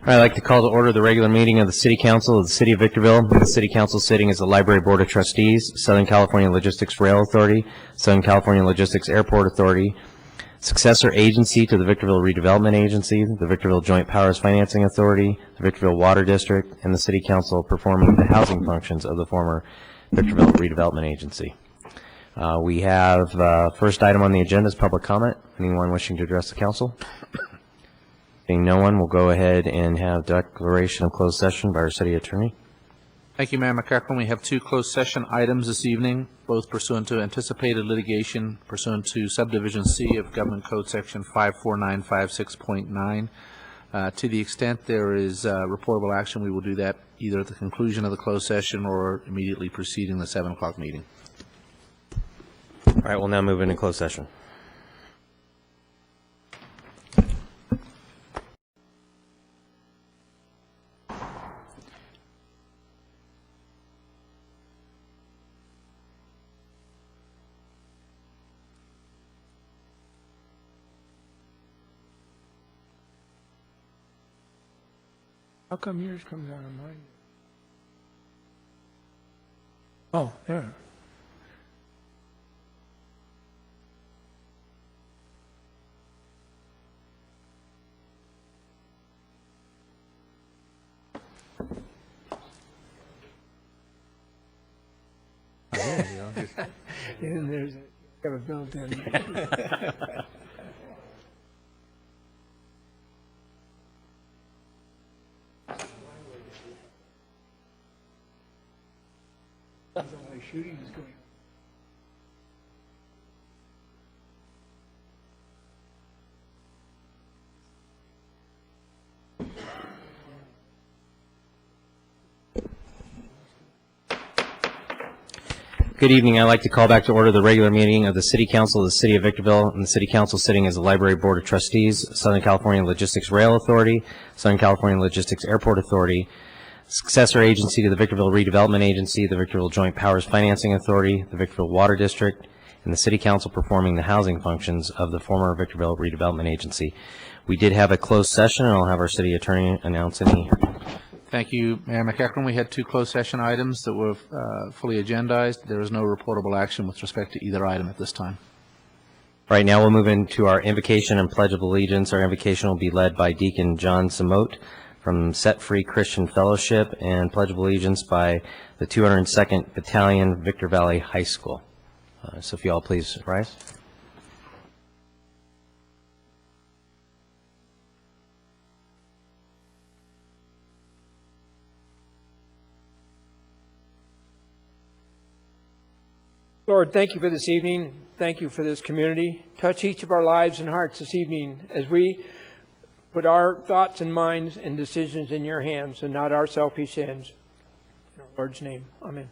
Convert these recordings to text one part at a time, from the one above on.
I'd like to call to order the regular meeting of the City Council of the City of Victorville. The City Council sitting is the Library Board of Trustees, Southern California Logistics Rail Authority, Southern California Logistics Airport Authority, successor agency to the Victorville Redevelopment Agency, the Victorville Joint Powers Financing Authority, the Victorville Water District, and the City Council performing the housing functions of the former Victorville Redevelopment Agency. We have first item on the agenda is public comment. Anyone wishing to address the council? Being no one, we'll go ahead and have declaration of closed session by our city attorney. Thank you, Mayor McEachran. We have two closed session items this evening, both pursuant to anticipated litigation pursuant to Subdivision C of Government Code Section 54956.9. To the extent there is reportable action, we will do that either at the conclusion of the closed session or immediately preceding the 7 o'clock meeting. All right, we'll now move into closed session. How come yours comes out of mine? Oh, there. And there's a built-in. Shooting is going. Good evening. I'd like to call back to order the regular meeting of the City Council of the City of Victorville, and the City Council sitting as the Library Board of Trustees, Southern California Logistics Rail Authority, Southern California Logistics Airport Authority, successor agency to the Victorville Redevelopment Agency, the Victorville Joint Powers Financing Authority, the Victorville Water District, and the City Council performing the housing functions of the former Victorville Redevelopment Agency. We did have a closed session, and I'll have our city attorney announce any. Thank you, Mayor McEachran. We had two closed session items that were fully agendized. There is no reportable action with respect to either item at this time. Right now, we'll move into our invocation and Pledge of Allegiance. Our invocation will be led by Deacon John Samote from Set Free Christian Fellowship, and Pledge of Allegiance by the 202nd Battalion, Victor Valley High School. So if you all please rise. Lord, thank you for this evening. Thank you for this community. Touch each of our lives and hearts this evening as we put our thoughts and minds and decisions in your hands and not our selfish hands. In our Lord's name, amen.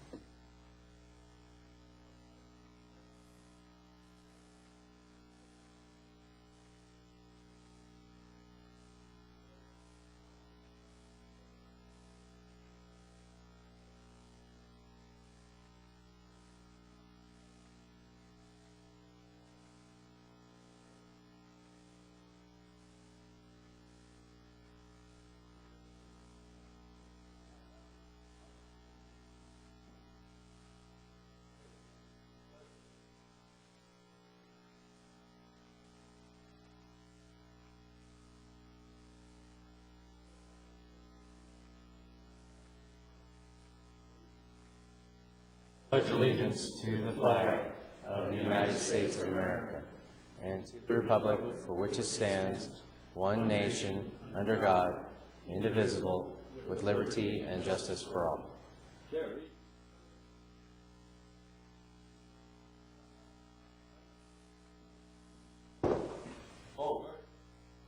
Pledge allegiance to the flag of the United States of America and to the republic for which it stands, one nation, under God, indivisible, with liberty and justice for all.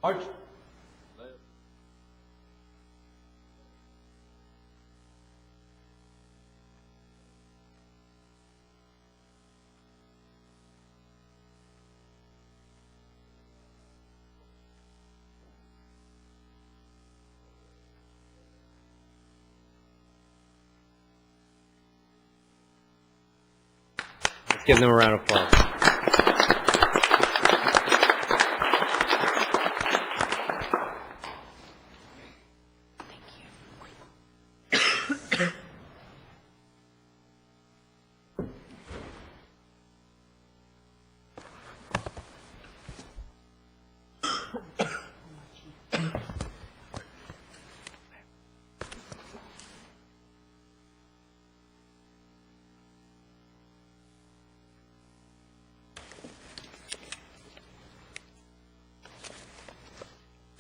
March. Let's give them a round of applause.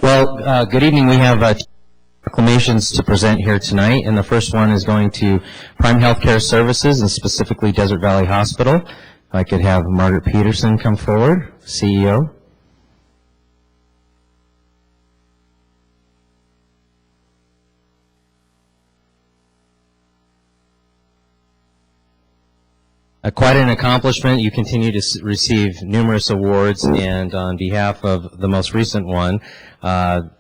Well, good evening. We have proclamations to present here tonight, and the first one is going to Prime Healthcare Services, and specifically Desert Valley Hospital. If I could have Margaret Peterson come forward, CEO. Quite an accomplishment. You continue to receive numerous awards, and on behalf of the most recent one,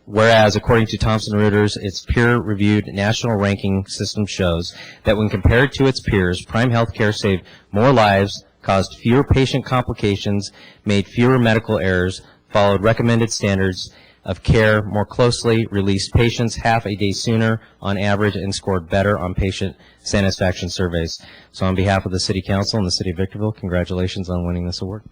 whereas according to Thomson Reuters, its peer-reviewed national ranking system shows that when compared to its peers, Prime Healthcare saved more lives, caused fewer patient complications, made fewer medical errors, followed recommended standards of care more closely, released patients half a day sooner on average, and scored better on patient satisfaction surveys. So on behalf of the City Council and the City of Victorville, congratulations on winning this award.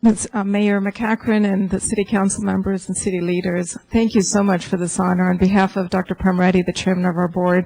Ms. Mayor McCachran and the City Council members and city leaders, thank you so much for this honor. On behalf of Dr. Prem Reddy, the chairman of our board,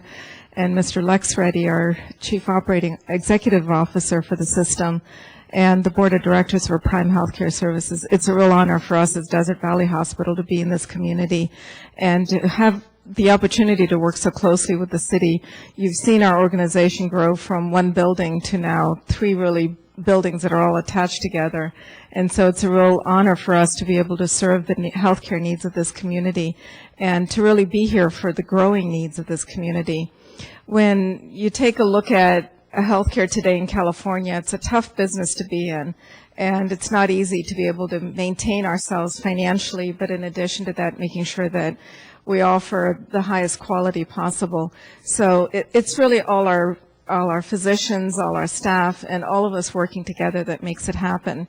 and Mr. Lex Reddy, our Chief Operating Executive Officer for the system, and the Board of Directors for Prime Healthcare Services, it's a real honor for us as Desert Valley Hospital to be in this community and to have the opportunity to work so closely with the city. You've seen our organization grow from one building to now 3 really buildings that are all attached together. And so it's a real honor for us to be able to serve the healthcare needs of this community and to really be here for the growing needs of this community. When you take a look at healthcare today in California, it's a tough business to be in. And it's not easy to be able to maintain ourselves financially, but in addition to that, making sure that we offer the highest quality possible. So it's really all our physicians, all our staff, and all of us working together that makes it happen.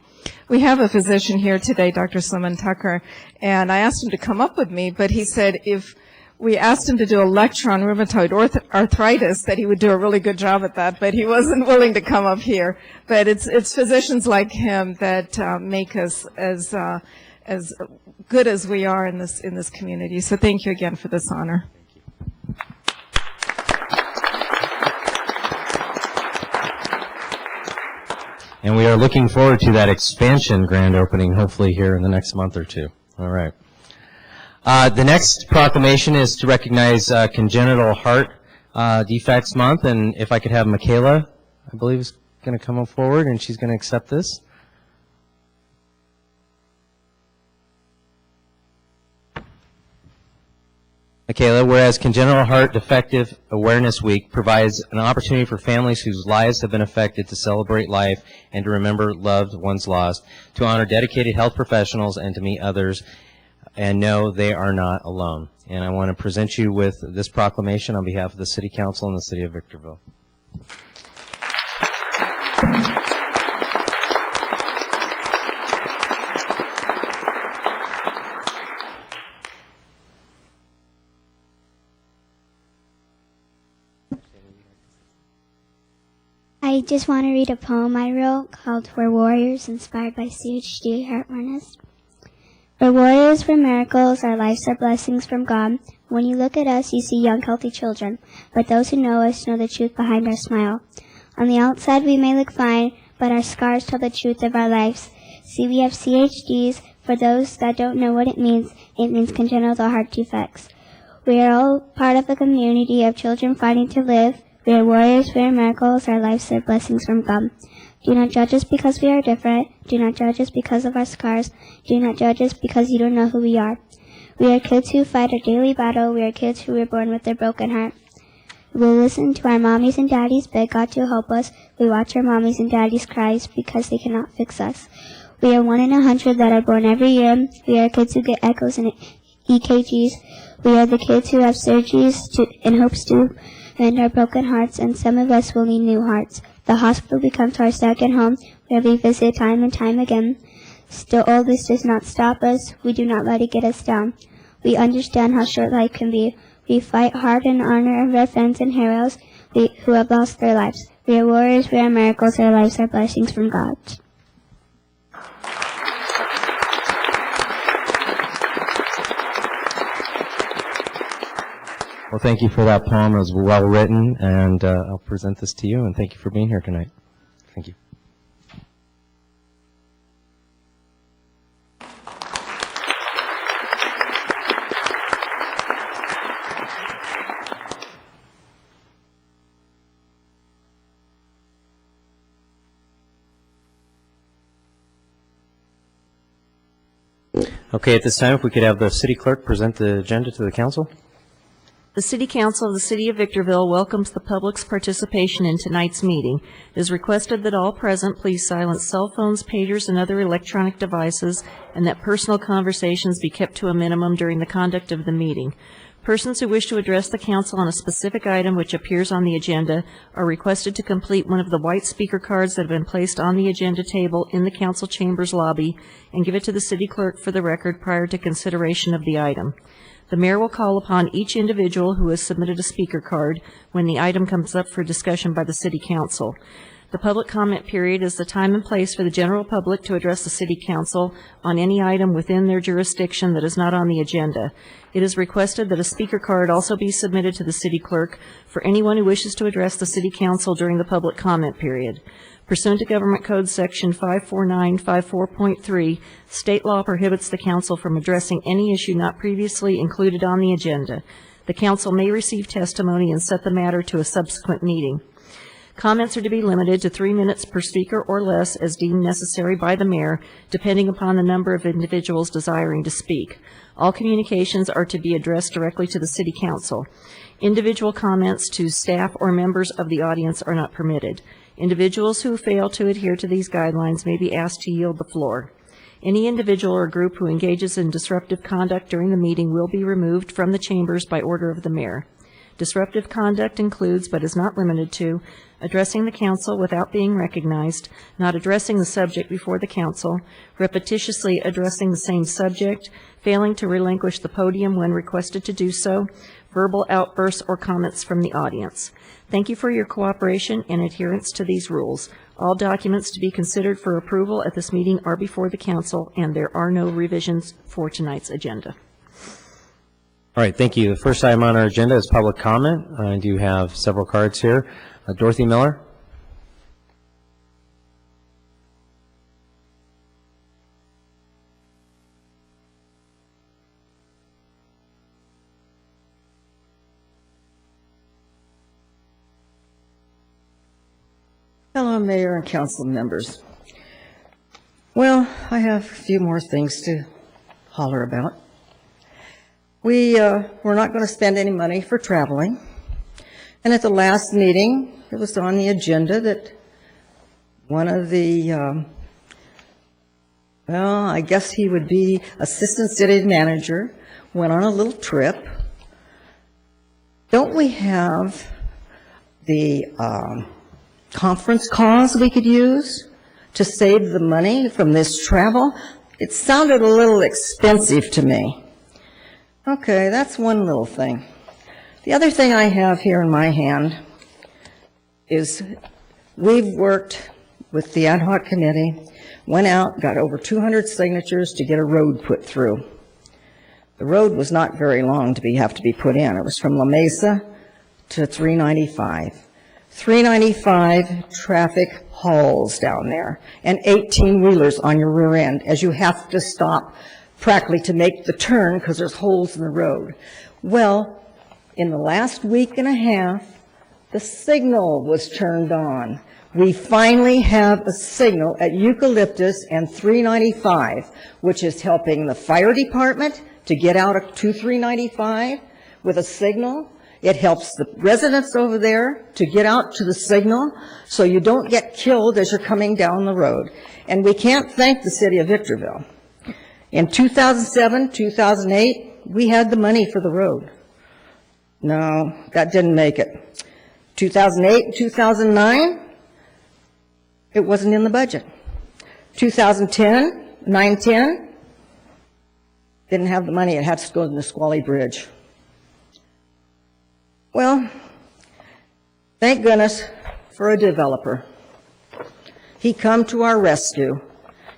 We have a physician here today, Dr. Sliman Tucker, and I asked him to come up with me, but he said if we asked him to do a lecture on rheumatoid arthritis, that he would do a really good job at that, but he wasn't willing to come up here. But it's physicians like him that make us as good as we are in this community. So thank you again for this honor. And we are looking forward to that expansion grand opening, hopefully here in the next month or two. All right. The next proclamation is to recognize Congenital Heart Defects Month, and if I could have Michaela, I believe, is going to come up forward, and she's going to accept this. Michaela, whereas Congenital Heart Defective Awareness Week provides an opportunity for families whose lives have been affected to celebrate life and to remember loved ones lost, to honor dedicated health professionals, and to meet others and know they are not alone. And I want to present you with this proclamation on behalf of the City Council and the City of Victorville. I just want to read a poem I wrote called We're Warriors, inspired by CHD Heartwarmers. We're warriors, we're miracles, our lives are blessings from God. When you look at us, you see young, healthy children, but those who know us know the truth behind our smile. On the outside, we may look fine, but our scars tell the truth of our lives. See, we have CHDs. For those that don't know what it means congenital heart defects. We are all part of a community of children fighting to live. We are warriors, we are miracles, our lives are blessings from God. Do not judge us because we are different. Do not judge us because of our scars. Do not judge us because you don't know who we are. We are kids who fight a daily battle. We are kids who were born with a broken heart. We will listen to our mommies and daddies beg God to help us. We watch our mommies and daddies cry because they cannot fix us. We are 1 in 100 that are born every year. We are kids who get echoes and EKGs. We are the kids who have surgeries in hopes to mend our broken hearts, and some of us will need new hearts. The hospital becomes our second home, where we visit time and time again. Still, all this does not stop us. We do not let it get us down. We understand how short life can be. We fight hard in honor of our friends and heroes who have lost their lives. We are warriors, we are miracles, our lives are blessings from God. Well, thank you for that poem. It was well written, and I'll present this to you, and thank you for being here tonight. Thank you. Okay, at this time, if we could have the city clerk present the agenda to the council. The City Council of the City of Victorville welcomes the public's participation in tonight's meeting. It is requested that all present please silence cell phones, pagers, and other electronic devices, and that personal conversations be kept to a minimum during the conduct of the meeting. Persons who wish to address the council on a specific item which appears on the agenda are requested to complete one of the white speaker cards that have been placed on the agenda table in the council chambers lobby and give it to the city clerk for the record prior to consideration of the item. The mayor will call upon each individual who has submitted a speaker card when the item comes up for discussion by the city council. The public comment period is the time and place for the general public to address the city council on any item within their jurisdiction that is not on the agenda. It is requested that a speaker card also be submitted to the city clerk for anyone who wishes to address the city council during the public comment period. Pursuant to Government Code Section 54954.3, state law prohibits the council from addressing any issue not previously included on the agenda. The council may receive testimony and set the matter to a subsequent meeting. Comments are to be limited to 3 minutes per speaker or less as deemed necessary by the mayor, depending upon the number of individuals desiring to speak. All communications are to be addressed directly to the city council. Individual comments to staff or members of the audience are not permitted. Individuals who fail to adhere to these guidelines may be asked to yield the floor. Any individual or group who engages in disruptive conduct during the meeting will be removed from the chambers by order of the mayor. Disruptive conduct includes, but is not limited to, addressing the council without being recognized, not addressing the subject before the council, repetitiously addressing the same subject, failing to relinquish the podium when requested to do so, verbal outbursts or comments from the audience. Thank you for your cooperation and adherence to these rules. All documents to be considered for approval at this meeting are before the council, and there are no revisions for tonight's agenda. All right, thank you. The first item on our agenda is public comment. I do have several cards here. Dorothy Miller. Hello, Mayor and council members. Well, I have a few more things to holler about. We're not going to spend any money for traveling. And at the last meeting, it was on the agenda that one of the, I guess he would be assistant city manager, went on a little trip. Don't we have the conference calls we could use to save the money from this travel? It sounded a little expensive to me. Okay, that's one little thing. The other thing I have here in my hand is we've worked with the ad hoc committee, went out, got over 200 signatures to get a road put through. The road was not very long to have to be put in. It was from La Mesa to 395. 395 traffic halls down there and 18-wheelers on your rear end as you have to stop practically to make the turn because there's holes in the road. Well, in the last week and a half, the signal was turned on. We finally have a signal at Eucalyptus and 395, which is helping the fire department to get out of 395 with a signal. It helps the residents over there to get out to the signal so you don't get killed as you're coming down the road. And we can't thank the city of Victorville. In 2007, 2008, we had the money for the road. No, that didn't make it. 2008, 2009, it wasn't in the budget. 2010, 9-10, didn't have the money. It had to go to the Nisqually Bridge. Well, thank goodness for a developer. He come to our rescue.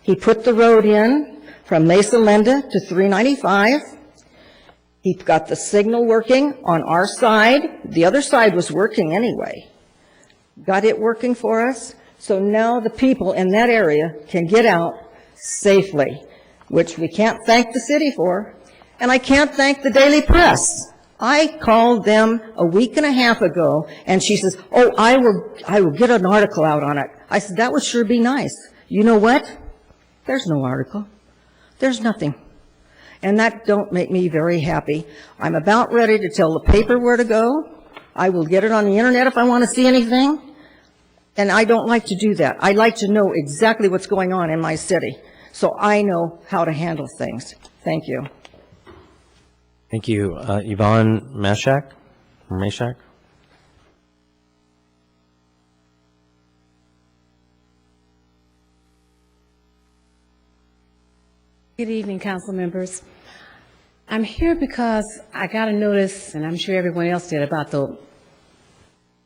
He put the road in from Mesa Linda to 395. He got the signal working on our side. The other side was working anyway. Got it working for us. So now the people in that area can get out safely, which we can't thank the city for. And I can't thank the Daily Press. I called them a week and a half ago, and she says, oh, I will get an article out on it. I said, that would sure be nice. You know what? There's no article. There's nothing. And that don't make me very happy. I'm about ready to tell the paper where to go. I will get it on the internet if I want to see anything. And I don't like to do that. I like to know exactly what's going on in my city, so I know how to handle things. Thank you. Thank you. Yvonne Mashak? Mashak? Good evening, council members. I'm here because I got a notice, and I'm sure everyone else did, about the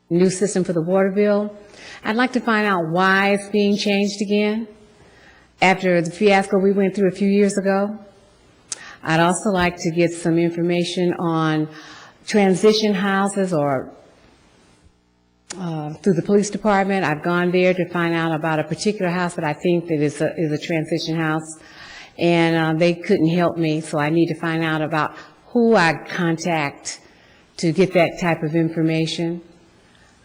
new system for the water bill. I'd like to find out why it's being changed again after the fiasco we went through a few years ago. I'd also like to get some information on transition houses or through the police department. I've gone there to find out about a particular house that I think that is a transition house, and they couldn't help me, so I need to find out about who I contact to get that type of information.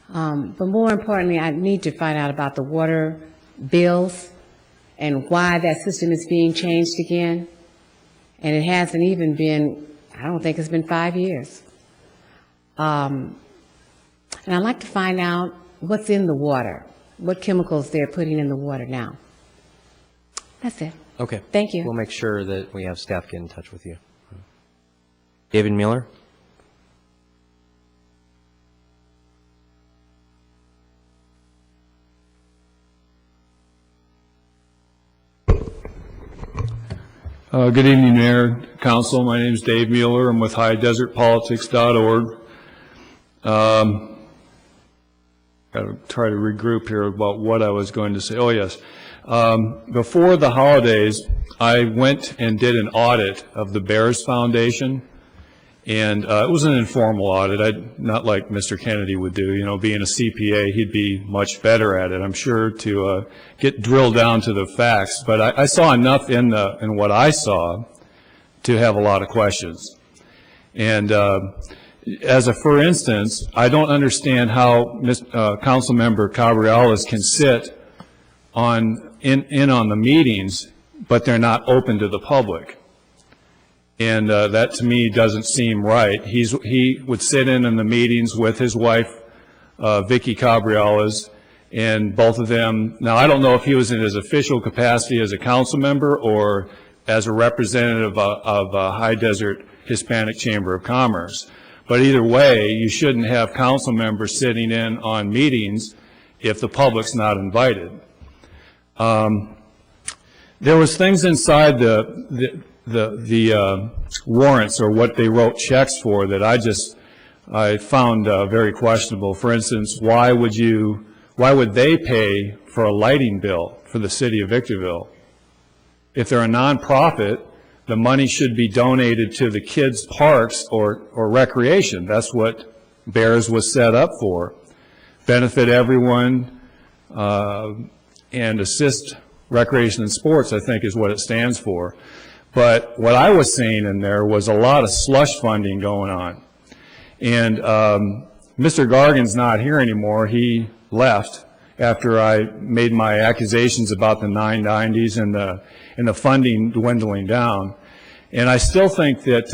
But more importantly, I need to find out about the water bills and why that system is being changed again. And it hasn't even been, I don't think it's been 5 years. And I'd like to find out what's in the water, what chemicals they're putting in the water now. That's it. Okay. Thank you. We'll make sure that we have staff get in touch with you. David Mueller? Good evening, Mayor, Council. My name is Dave Mueller. I'm with HighDesertPolitics.org. Got to try to regroup here about what I was going to say. Oh, yes. Before the holidays, I went and did an audit of the Bears Foundation, and it was an informal audit, not like Mr. Kennedy would do. You know, being a CPA, he'd be much better at it, I'm sure, to get drilled down to the facts. But I saw enough in what I saw to have a lot of questions. And as a for instance, I don't understand how Councilmember Cabriales can sit in on the meetings, but they're not open to the public. And that to me doesn't seem right. He would sit in the meetings with his wife, Vicky Cabriales, and both of them. Now, I don't know if he was in his official capacity as a council member or as a representative of High Desert Hispanic Chamber of Commerce. But either way, you shouldn't have council members sitting in on meetings if the public's not invited. There was things inside the warrants or what they wrote checks for that I found very questionable. For instance, why would they pay for a lighting bill for the city of Victorville? If they're a nonprofit, the money should be donated to the kids' parks or recreation. That's what Bears was set up for. Benefit everyone and assist recreation and sports, I think, is what it stands for. But what I was seeing in there was a lot of slush funding going on. And Mr. Gargan's not here anymore. He left after I made my accusations about the 990s and the funding dwindling down. And I still think that,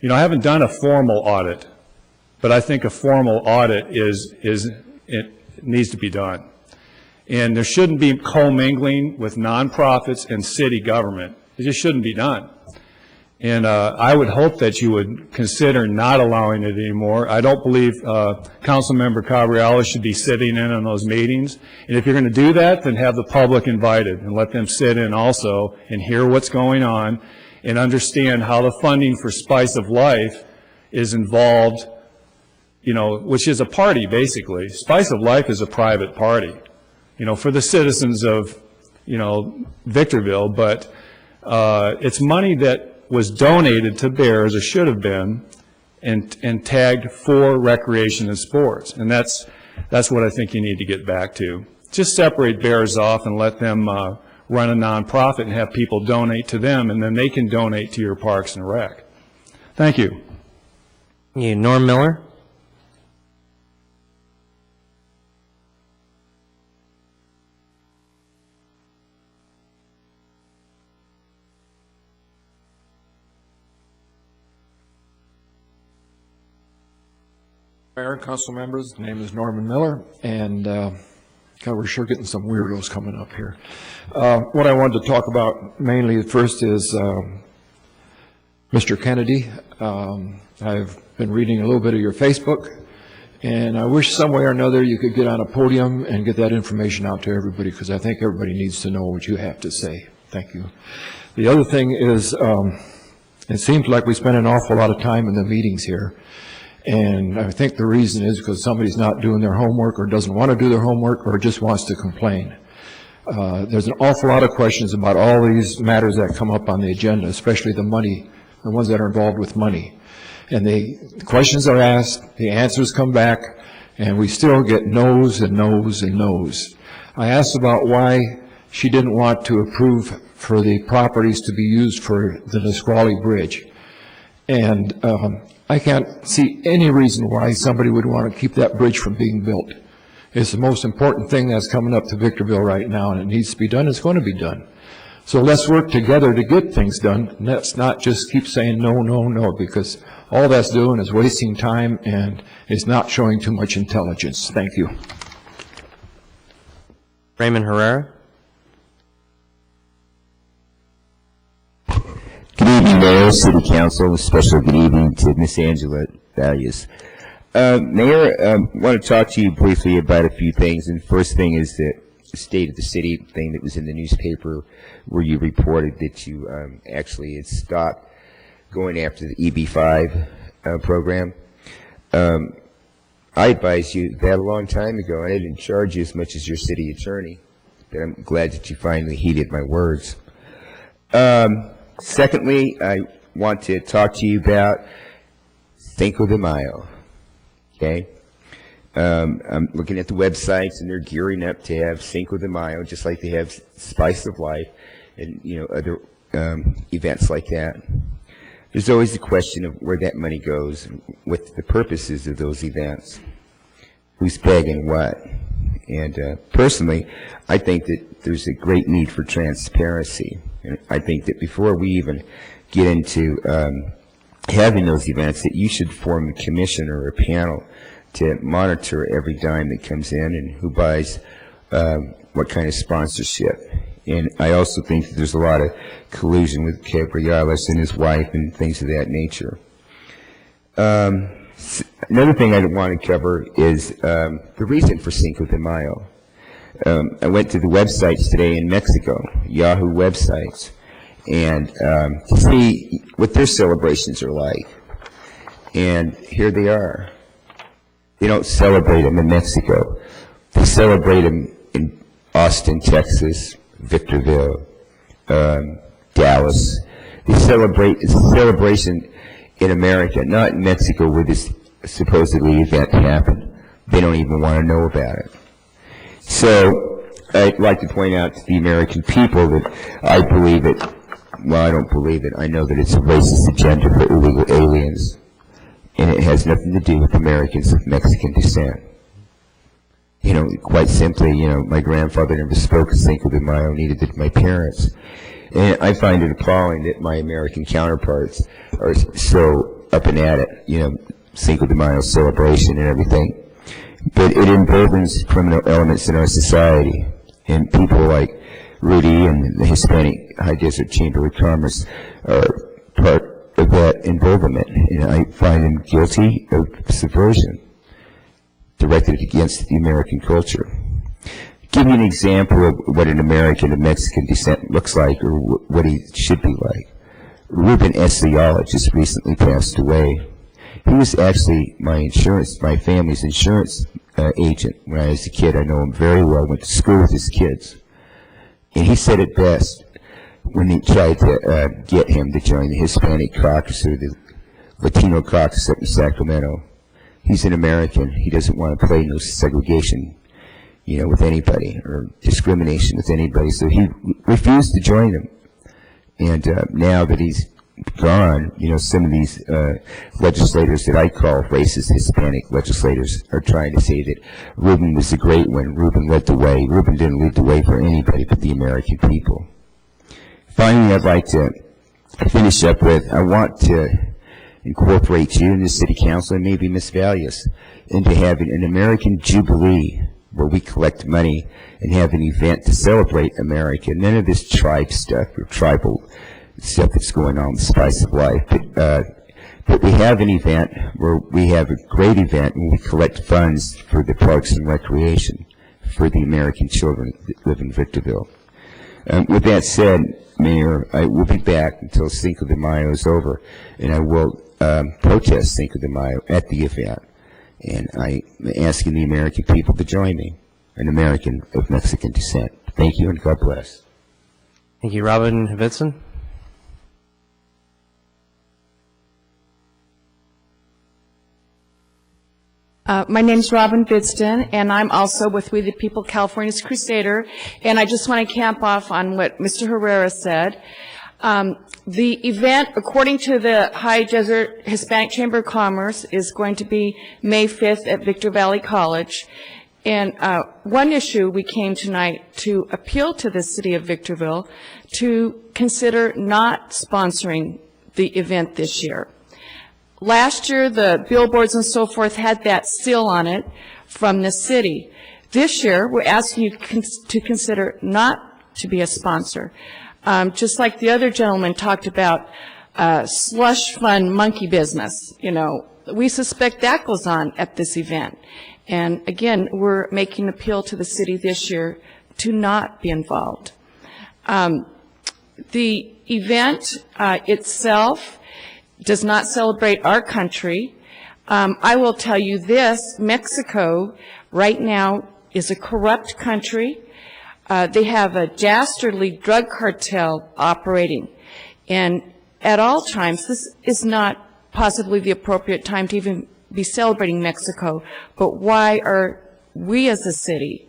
I haven't done a formal audit, but I think a formal audit it needs to be done. And there shouldn't be commingling with nonprofits and city government. It just shouldn't be done. And I would hope that you would consider not allowing it anymore. I don't believe Councilmember Cabriales should be sitting in on those meetings. And if you're going to do that, then have the public invited and let them sit in also and hear what's going on and understand how the funding for Spice of Life is involved, which is a party basically. Spice of Life is a private party, for the citizens of, Victorville, but it's money that was donated to Bears, or should have been, and tagged for recreation and sports. And that's what I think you need to get back to. Just separate Bears off and let them run a nonprofit and have people donate to them, and then they can donate to your Parks and Rec. Thank you. Norm Miller? Mayor, council members, the name is Norman Miller, and God, we're sure getting some weirdos coming up here. What I wanted to talk about mainly first is Mr. Kennedy. I've been reading a little bit of your Facebook, and I wish some way or another you could get on a podium and get that information out to everybody, because I think everybody needs to know what you have to say. Thank you. The other thing is, it seems like we spend an awful lot of time in the meetings here. And I think the reason is because somebody's not doing their homework, or doesn't want to do their homework, or just wants to complain. There's an awful lot of questions about all these matters that come up on the agenda, especially the money, the ones that are involved with money. And the questions are asked, the answers come back, and we still get no's and no's and no's. I asked about why she didn't want to approve for the properties to be used for the Nisqually Bridge. And I can't see any reason why somebody would want to keep that bridge from being built. It's the most important thing that's coming up to Victorville right now, and it needs to be done. It's going to be done. So let's work together to get things done, and let's not just keep saying no, no, no, because all that's doing is wasting time, and it's not showing too much intelligence. Thank you. Raymond Herrera? Good evening, Mayor, City Council, and special good evening to Miss Angela Valius. Mayor, I want to talk to you briefly about a few things. And the first thing is the state of the city thing that was in the newspaper, where you reported that you actually had stopped going after the EB5 program. I advised you that a long time ago, and I didn't charge you as much as your city attorney, but I'm glad that you finally heeded my words. Secondly, I want to talk to you about Cinco de Mayo, okay? I'm looking at the websites, and they're gearing up to have Cinco de Mayo, just like they have Spice of Life and, other events like that. There's always the question of where that money goes, and what the purposes of those events, who's begging what. And personally, I think that there's a great need for transparency. And I think that before we even get into having those events, that you should form a commission or a panel to monitor every dime that comes in and who buys what kind of sponsorship. And I also think that there's a lot of collusion with Cabriales and his wife and things of that nature. Another thing I want to cover is the reason for Cinco de Mayo. I went to the websites today in Mexico, Yahoo websites, and to see what their celebrations are like. And here they are. They don't celebrate them in Mexico. They celebrate them in Austin, Texas, Victorville, Dallas. They celebrate, it's a celebration in America, not in Mexico where this supposedly event happened. They don't even want to know about it. So I'd like to point out to the American people that I believe it, well, I don't believe it, I know that it's a racist agenda for illegal aliens, and it has nothing to do with Americans of Mexican descent. Quite simply, my grandfather never spoke of Cinco de Mayo, neither did my parents. And I find it appalling that my American counterparts are so up and at it, Cinco de Mayo celebration and everything. But it emboldens criminal elements in our society, and people like Rudy and the Hispanic High Desert Chamber of Commerce are part of that emboldenment, and I find them guilty of subversion directed against the American culture. Give me an example of what an American of Mexican descent looks like, or what he should be like. Ruben Estrella just recently passed away. He was actually my family's insurance agent when I was a kid. I know him very well, went to school with his kids. And he said it best. when they tried to get him to join the Hispanic caucus or the Latino caucus up in Sacramento. He's an American. He doesn't want to play no segregation, with anybody or discrimination with anybody. So he refused to join them. And now that he's gone, some of these legislators that I call racist Hispanic legislators are trying to say that Reuben was the great one. Reuben led the way. Reuben didn't lead the way for anybody but the American people. Finally, I'd like to finish up with, I want to incorporate you in the City Council and maybe Ms. Valius into having an American Jubilee where we collect money and have an event to celebrate America. None of this tribe stuff or tribal stuff that's going on, the spice of life. But we have an event where we have a great event and we collect funds for the parks and recreation for the American children that live in Victorville. With that said, Mayor, I will be back until Cinco de Mayo is over, and I will protest Cinco de Mayo at the event. And I'm asking the American people to join me, an American of Mexican descent. Thank you, and God bless. Thank you. Robin Vinson? My name's Robin Bidston, and I'm also with We the People, California's Crusader, and I just want to camp off on what Mr. Herrera said. The event, according to the High Desert Hispanic Chamber of Commerce, is going to be May 5th at Victor Valley College. And one issue we came tonight to appeal to the city of Victorville to consider not sponsoring the event this year. Last year, the billboards and so forth had that seal on it from the city. This year, we're asking you to consider not to be a sponsor. Just like the other gentleman talked about slush fund monkey business, we suspect that goes on at this event. And again, we're making an appeal to the city this year to not be involved. The event itself does not celebrate our country. I will tell you this, Mexico right now is a corrupt country. They have a dastardly drug cartel operating. And at all times, this is not possibly the appropriate time to even be celebrating Mexico, but why are we as a city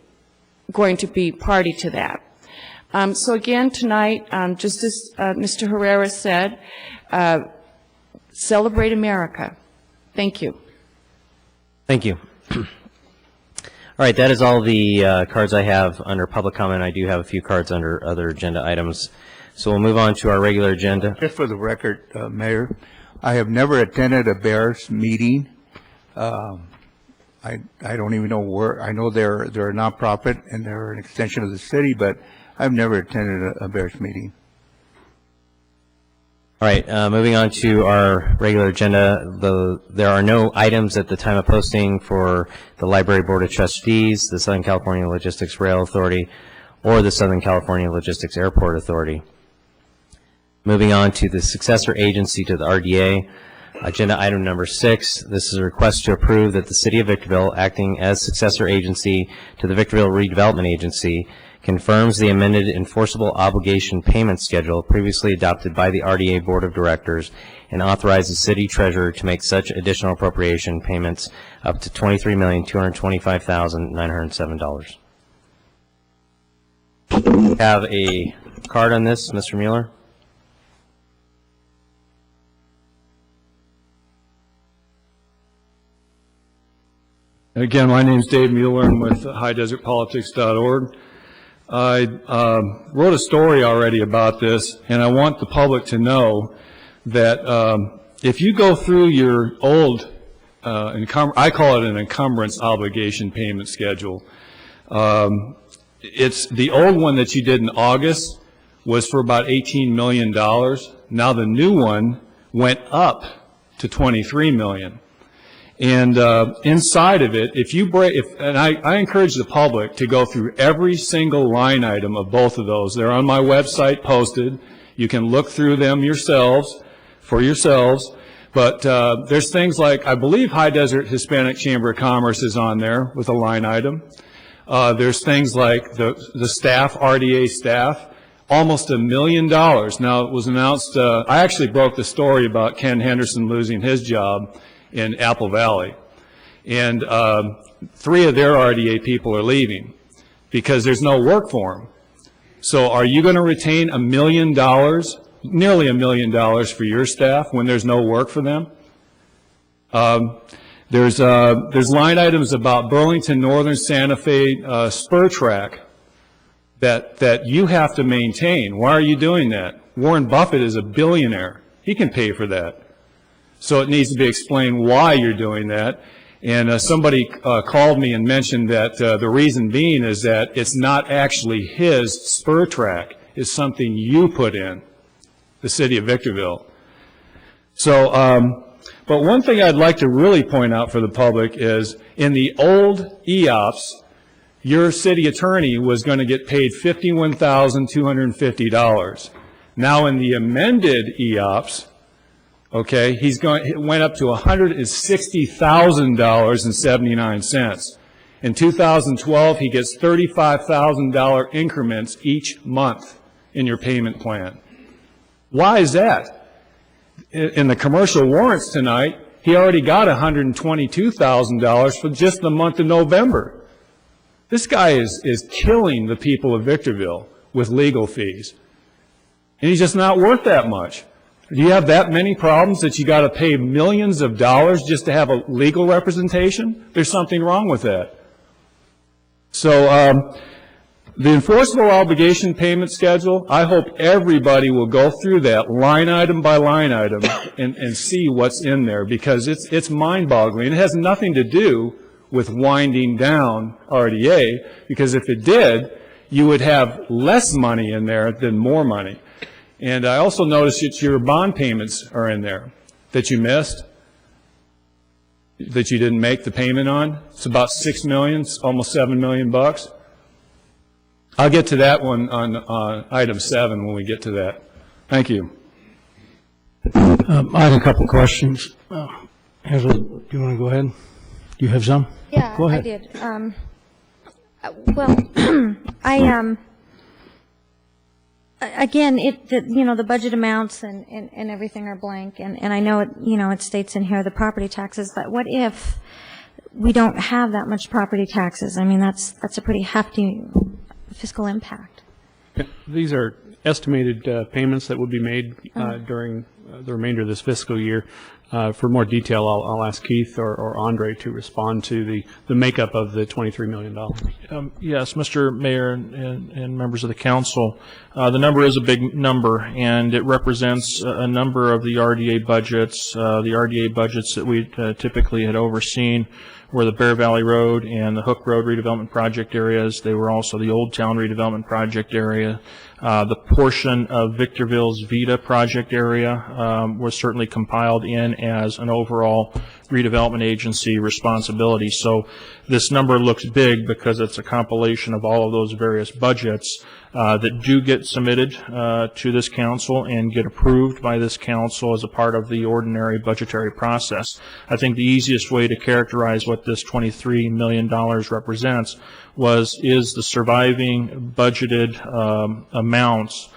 going to be party to that? So again, tonight, just as Mr. Herrera said, celebrate America. Thank you. Thank you. All right, that is all the cards I have under public comment. I do have a few cards under other agenda items. So we'll move on to our regular agenda. Just for the record, Mayor, I have never attended a Bears meeting. I don't even know where. I know they're a nonprofit and they're an extension of the city, but I've never attended a Bears meeting. All right, moving on to our regular agenda. There are no items at the time of posting for the Library Board of Trustees, the Southern California Logistics Rail Authority, or the Southern California Logistics Airport Authority. Moving on to the successor agency to the RDA, agenda item number 6. This is a request to approve that the City of Victorville, acting as successor agency to the Victorville Redevelopment Agency, confirms the amended enforceable obligation payment schedule previously adopted by the RDA Board of Directors and authorize the City Treasurer to make such additional appropriation payments up to $23,225,907. Have a card on this, Mr. Mueller? Again, my name's Dave Mueller. I'm with highdesertpolitics.org. I wrote a story already about this, and I want the public to know that if you go through your old, I call it an encumbrance obligation payment schedule. It's the old one that you did in August was for about $18 million. Now the new one went up to $23 million. And inside of it, if you break, and I encourage the public to go through every single line item of both of those. They're on my website posted. You can look through them yourselves, for yourselves. But there's things like, I believe High Desert Hispanic Chamber of Commerce is on there with a line item. There's things like the staff, RDA staff. almost $1 million. Now, it was announced, I actually broke the story about Ken Henderson losing his job in Apple Valley. And 3 of their RDA people are leaving because there's no work for them. So are you going to retain $1 million, nearly $1 million for your staff when there's no work for them? There's line items about Burlington Northern Santa Fe spur track that you have to maintain. Why are you doing that? Warren Buffett is a billionaire. He can pay for that. So it needs to be explained why you're doing that. And somebody called me and mentioned that the reason being is that it's not actually his spur track. It's something you put in, the city of Victorville. So, but one thing I'd like to really point out for the public is in the old EOPS, your city attorney was going to get paid $51,250. Now in the amended EOPS, okay, it went up to $160,000.79. In 2012, he gets $35,000 increments each month in your payment plan. Why is that? In the commercial warrants tonight, he already got $122,000 for just the month of November. This guy is killing the people of Victorville with legal fees. And he's just not worth that much. Do you have that many problems that you got to pay millions of dollars just to have a legal representation? There's something wrong with that. So the enforceable obligation payment schedule, I hope everybody will go through that line item by line item and see what's in there, because it's mind-boggling. It has nothing to do with winding down RDA, because if it did, you would have less money in there than more money. And I also noticed that your bond payments are in there that you missed, that you didn't make the payment on. It's about $6 million, almost $7 million bucks. I'll get to that one on item 7 when we get to that. Thank you. I have a couple questions. Angela, do you want to go ahead? Do you have some? Yeah, go ahead. I did. Well, again, the budget amounts and everything are blank, and I know it states in here the property taxes, but what if we don't have that much property taxes? I mean, that's a pretty hefty fiscal impact. These are estimated payments that would be made during the remainder of this fiscal year. For more detail, I'll ask Keith or Andre to respond to the makeup of the $23 million. Yes, Mr. Mayor and members of the council, the number is a big number, and it represents a number of the RDA budgets. The RDA budgets that we typically had overseen were the Bear Valley Road and the Hook Road redevelopment project areas. They were also the Old Town redevelopment project area. The portion of Victorville's Vita project area was certainly compiled in as an overall redevelopment agency responsibility. So this number looks big because it's a compilation of all of those various budgets that do get submitted to this council and get approved by this council as a part of the ordinary budgetary process. I think the easiest way to characterize what this $23 million represents is the surviving budgeted amounts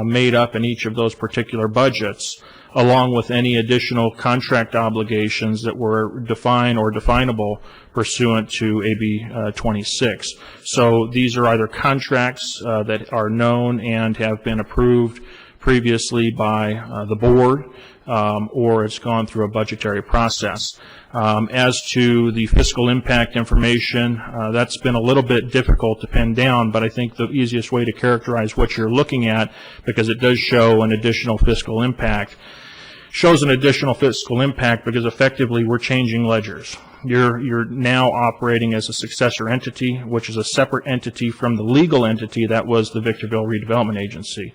made up in each of those particular budgets, along with any additional contract obligations that were defined or definable pursuant to AB 26. So these are either contracts that are known and have been approved previously by the board, or it's gone through a budgetary process. As to the fiscal impact information, that's been a little bit difficult to pin down, but I think the easiest way to characterize what you're looking at, because it does show an additional fiscal impact, shows an additional fiscal impact because effectively we're changing ledgers. You're now operating as a successor entity, which is a separate entity from the legal entity that was the Victorville Redevelopment Agency.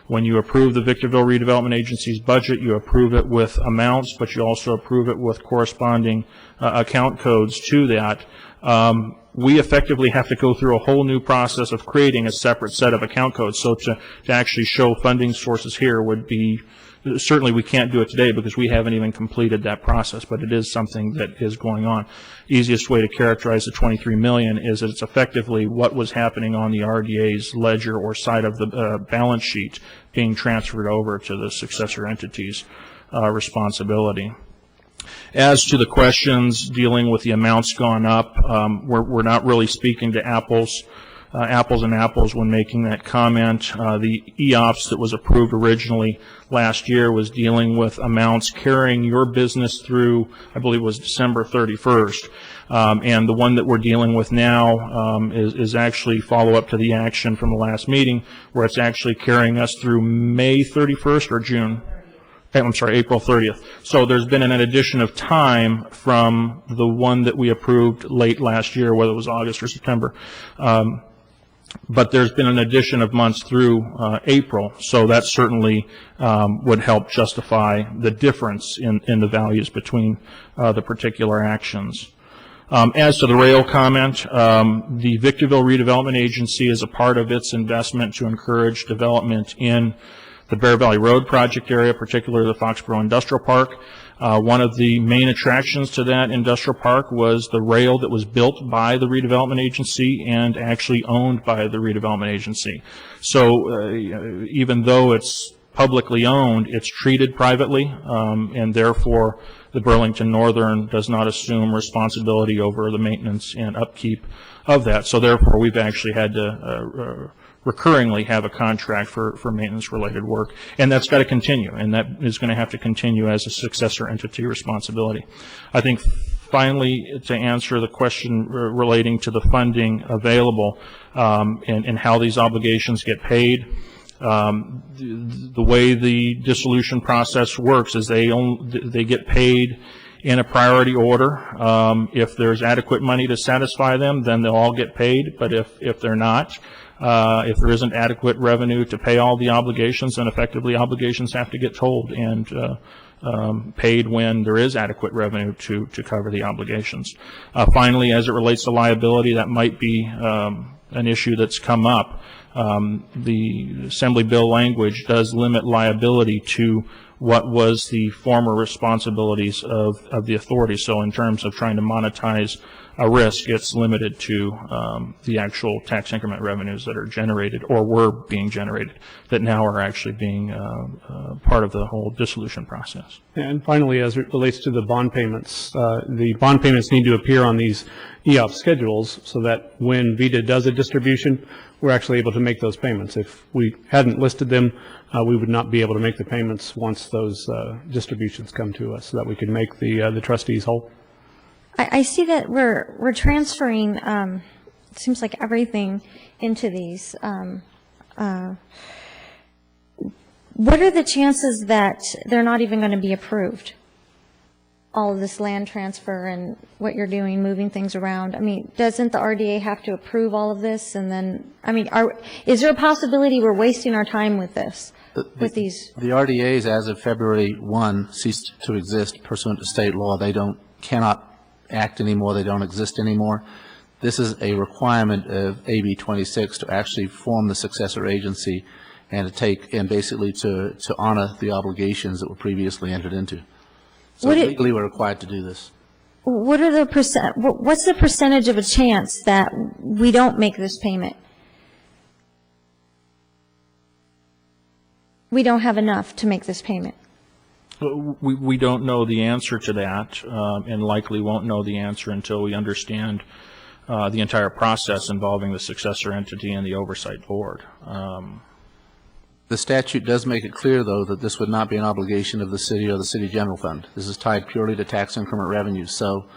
When you approve the Victorville Redevelopment Agency's budget, you approve it with amounts, but you also approve it with corresponding account codes to that we effectively have to go through a whole new process of creating a separate set of account codes. So to actually show funding sources here would be, certainly we can't do it today because we haven't even completed that process, but it is something that is going on. Easiest way to characterize the 23 million is that it's effectively what was happening on the RDA's ledger or side of the balance sheet being transferred over to the successor entity's responsibility. As to the questions dealing with the amounts gone up, we're not really speaking to apples and apples when making that comment. The EOPS that was approved originally last year was dealing with amounts carrying your business through, I believe it was December 31st. And the one that we're dealing with now is actually follow-up to the action from the last meeting, where it's actually carrying us through May 31st or June? I'm sorry, April 30th. So there's been an addition of time from the one that we approved late last year, whether it was August or September. But there's been an addition of months through April, so that certainly would help justify the difference in the values between the particular actions. As to the rail comment, the Victorville Redevelopment Agency is a part of its investment to encourage development in the Bear Valley Road project area, particularly the Foxborough Industrial Park. One of the main attractions to that industrial park was the rail that was built by the redevelopment agency and actually owned by the redevelopment agency. So even though it's publicly owned, it's treated privately, and therefore the Burlington Northern does not assume responsibility over the maintenance and upkeep of that. So therefore we've actually had to recurringly have a contract for maintenance-related work, and that's got to continue, and that is going to have to continue as a successor entity responsibility. I think finally, to answer the question relating to the funding available and how these obligations get paid, the way the dissolution process works is they get paid in a priority order. If there's adequate money to satisfy them, then they'll all get paid, but if they're not, if there isn't adequate revenue to pay all the obligations, then effectively obligations have to get told and paid when there is adequate revenue to cover the obligations. Finally, as it relates to liability, that might be an issue that's come up. The Assembly bill language does limit liability to what was the former responsibilities of the authority. So in terms of trying to monetize a risk, it's limited to the actual tax increment revenues that are generated or were being generated that now are actually being part of the whole dissolution process. And finally, as it relates to the bond payments need to appear on these EOP schedules so that when VEDA does a distribution, we're actually able to make those payments. If we hadn't listed them, we would not be able to make the payments once those distributions come to us, so that we can make the trustees whole. I see that we're transferring, it seems like everything into these. What are the chances that they're not even going to be approved? All of this land transfer and what you're doing, moving things around. I mean, doesn't the RDA have to approve all of this? And then, I mean, is there a possibility we're wasting our time with this? With these? The RDAs, as of February 1, ceased to exist pursuant to state law. They cannot act anymore. They don't exist anymore. This is a requirement of AB 26 to actually form the successor agency and basically to honor the obligations that were previously entered into. So legally we're required to do this. What's the percentage of a chance that we don't make this payment? We don't have enough to make this payment. We don't know the answer to that, and likely won't know the answer until we understand the entire process involving the successor entity and the oversight board. The statute does make it clear, though, that this would not be an obligation of the city or the city general fund. This is tied purely to tax increment revenues. So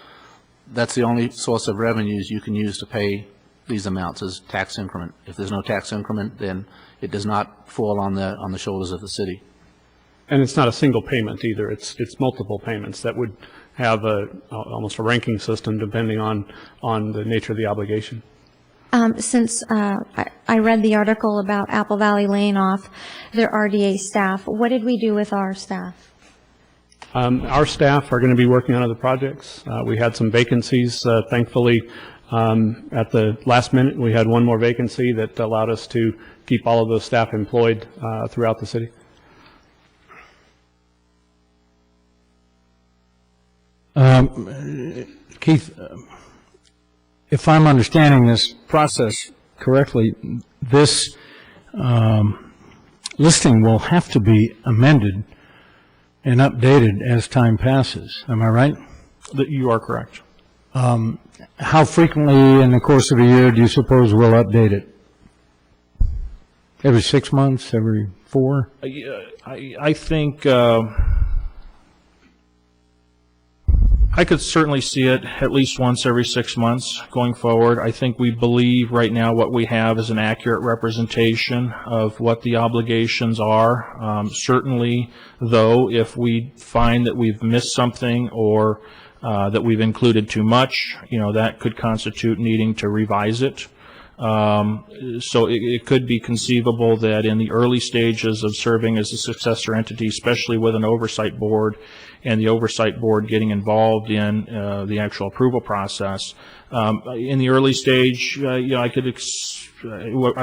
that's the only source of revenues you can use to pay these amounts is tax increment. If there's no tax increment, then it does not fall on the shoulders of the city. And it's not a single payment either. It's multiple payments that would have almost a ranking system depending on the nature of the obligation. Since I read the article about Apple Valley laying off their RDA staff, what did we do with our staff? Our staff are going to be working on other projects. We had some vacancies, thankfully, at the last minute. We had one more vacancy that allowed us to keep all of those staff employed throughout the city. Keith, if I'm understanding this process correctly, this listing will have to be amended and updated as time passes. Am I right? You are correct. How frequently in the course of a year do you suppose we'll update it? Every 6 months, every 4? I think I could certainly see it at least once every 6 months going forward. I think we believe right now what we have is an accurate representation of what the obligations are. Certainly, though, if we find that we've missed something or that we've included too much, that could constitute needing to revise it. So it could be conceivable that in the early stages of serving as a successor entity, especially with an oversight board, and the oversight board getting involved in the actual approval process, in the early stage, I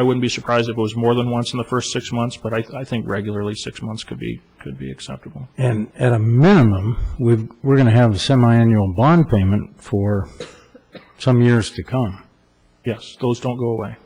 wouldn't be surprised if it was more than once in the first 6 months, but I think regularly 6 months could be acceptable. And at a minimum, we're going to have a semi-annual bond payment for some years to come. Yes, those don't go away.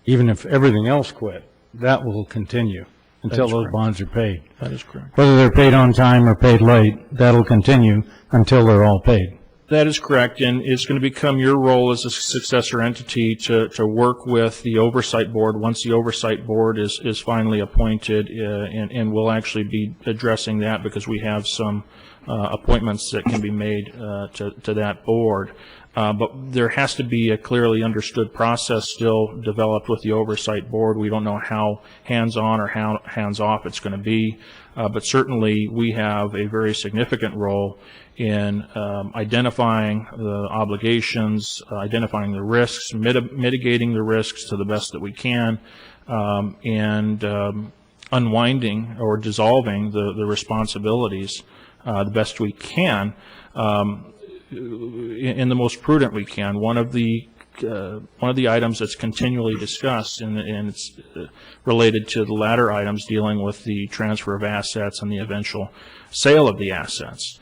Even if everything else quit, that will continue until is those correct. bonds are paid. That is correct. Whether they're paid on time or paid late, that'll continue until they're all paid. That is correct, and it's going to become your role as a successor entity to work with the oversight board once the oversight board is finally appointed, and we'll actually be addressing that because we have some appointments that can be made to that board. But there has to be a clearly understood process still developed with the oversight board. We don't know how hands-on or how hands-off it's going to be, but certainly we have a very significant role in identifying the obligations, identifying the risks, mitigating the risks to the best that we can, and unwinding or dissolving the responsibilities the best we can. In the most prudent we can. One of the items that's continually discussed, and it's related to the latter items dealing with the transfer of assets and the eventual sale of the assets.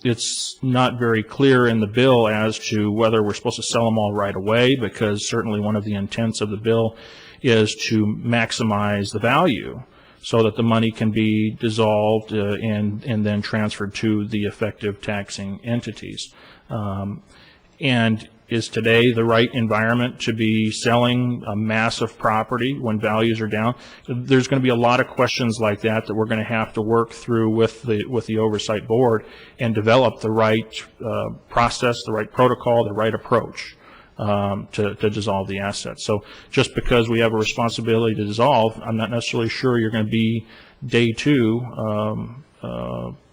It's not very clear in the bill as to whether we're supposed to sell them all right away, because certainly one of the intents of the bill is to maximize the value, so that the money can be dissolved and then transferred to the effective taxing entities. And is today the right environment to be selling a massive property when values are down? There's going to be a lot of questions like that we're going to have to work through with the oversight board and develop the right process, the right protocol, the right approach to dissolve the assets. So just because we have a responsibility to dissolve, I'm not necessarily sure you're going to be day two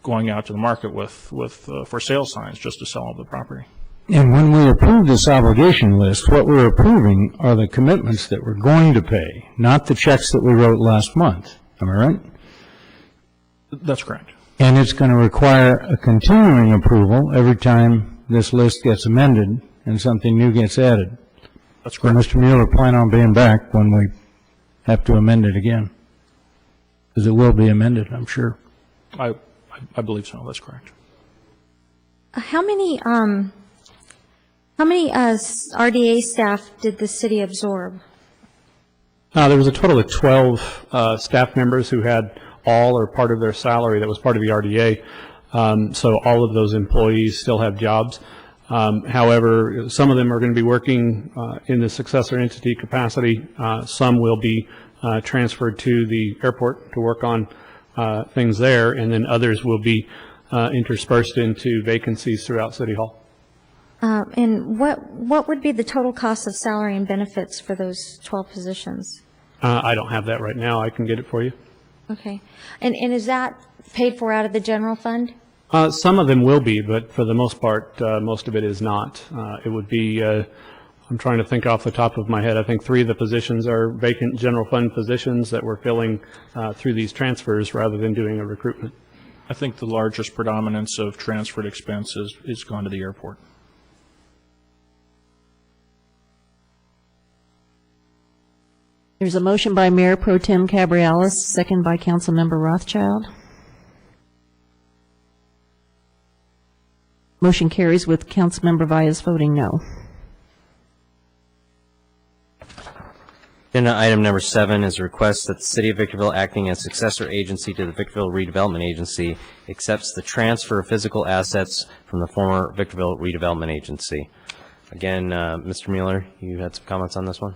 going out to the market with for sale signs just to sell all the property. And when we approve this obligation list, what we're approving are the commitments that we're going to pay, not the checks that we wrote last month. Am I right? That's correct. And it's going to require a continuing approval every time this list gets amended and something new gets added. That's correct. So Mr. Mueller, plan on being back when we have to amend it again, because it will be amended, I'm sure. I believe so. That's correct. How many RDA staff did the city absorb? There was a total of 12 staff members who had all or part of their salary that was part of the RDA. So all of those employees still have jobs. However, some of them are going to be working in the successor entity capacity. Some will be transferred to the airport to work on things there, and then others will be interspersed into vacancies throughout City Hall. And what would be the total cost of salary and benefits for those 12 positions? I don't have that right now. I can get it for you. Okay. And is that paid for out of the general fund? Some of them will be, but for the most part, most of it is not. It would be, I'm trying to think off the top of my head, I think 3 of the positions are vacant general fund positions that we're filling through these transfers rather than doing a recruitment. I think the largest predominance of transferred expense is gone to the airport. There's a motion by Mayor Pro Tem Cabrialis, second by Councilmember Rothschild. Motion carries with Councilmember Valles voting no. Agenda item number 7 is a request that the City of Victorville, acting as successor agency to the Victorville Redevelopment Agency, accepts the transfer of physical assets from the former Victorville Redevelopment Agency. Again, Mr. Mueller, you had some comments on this one?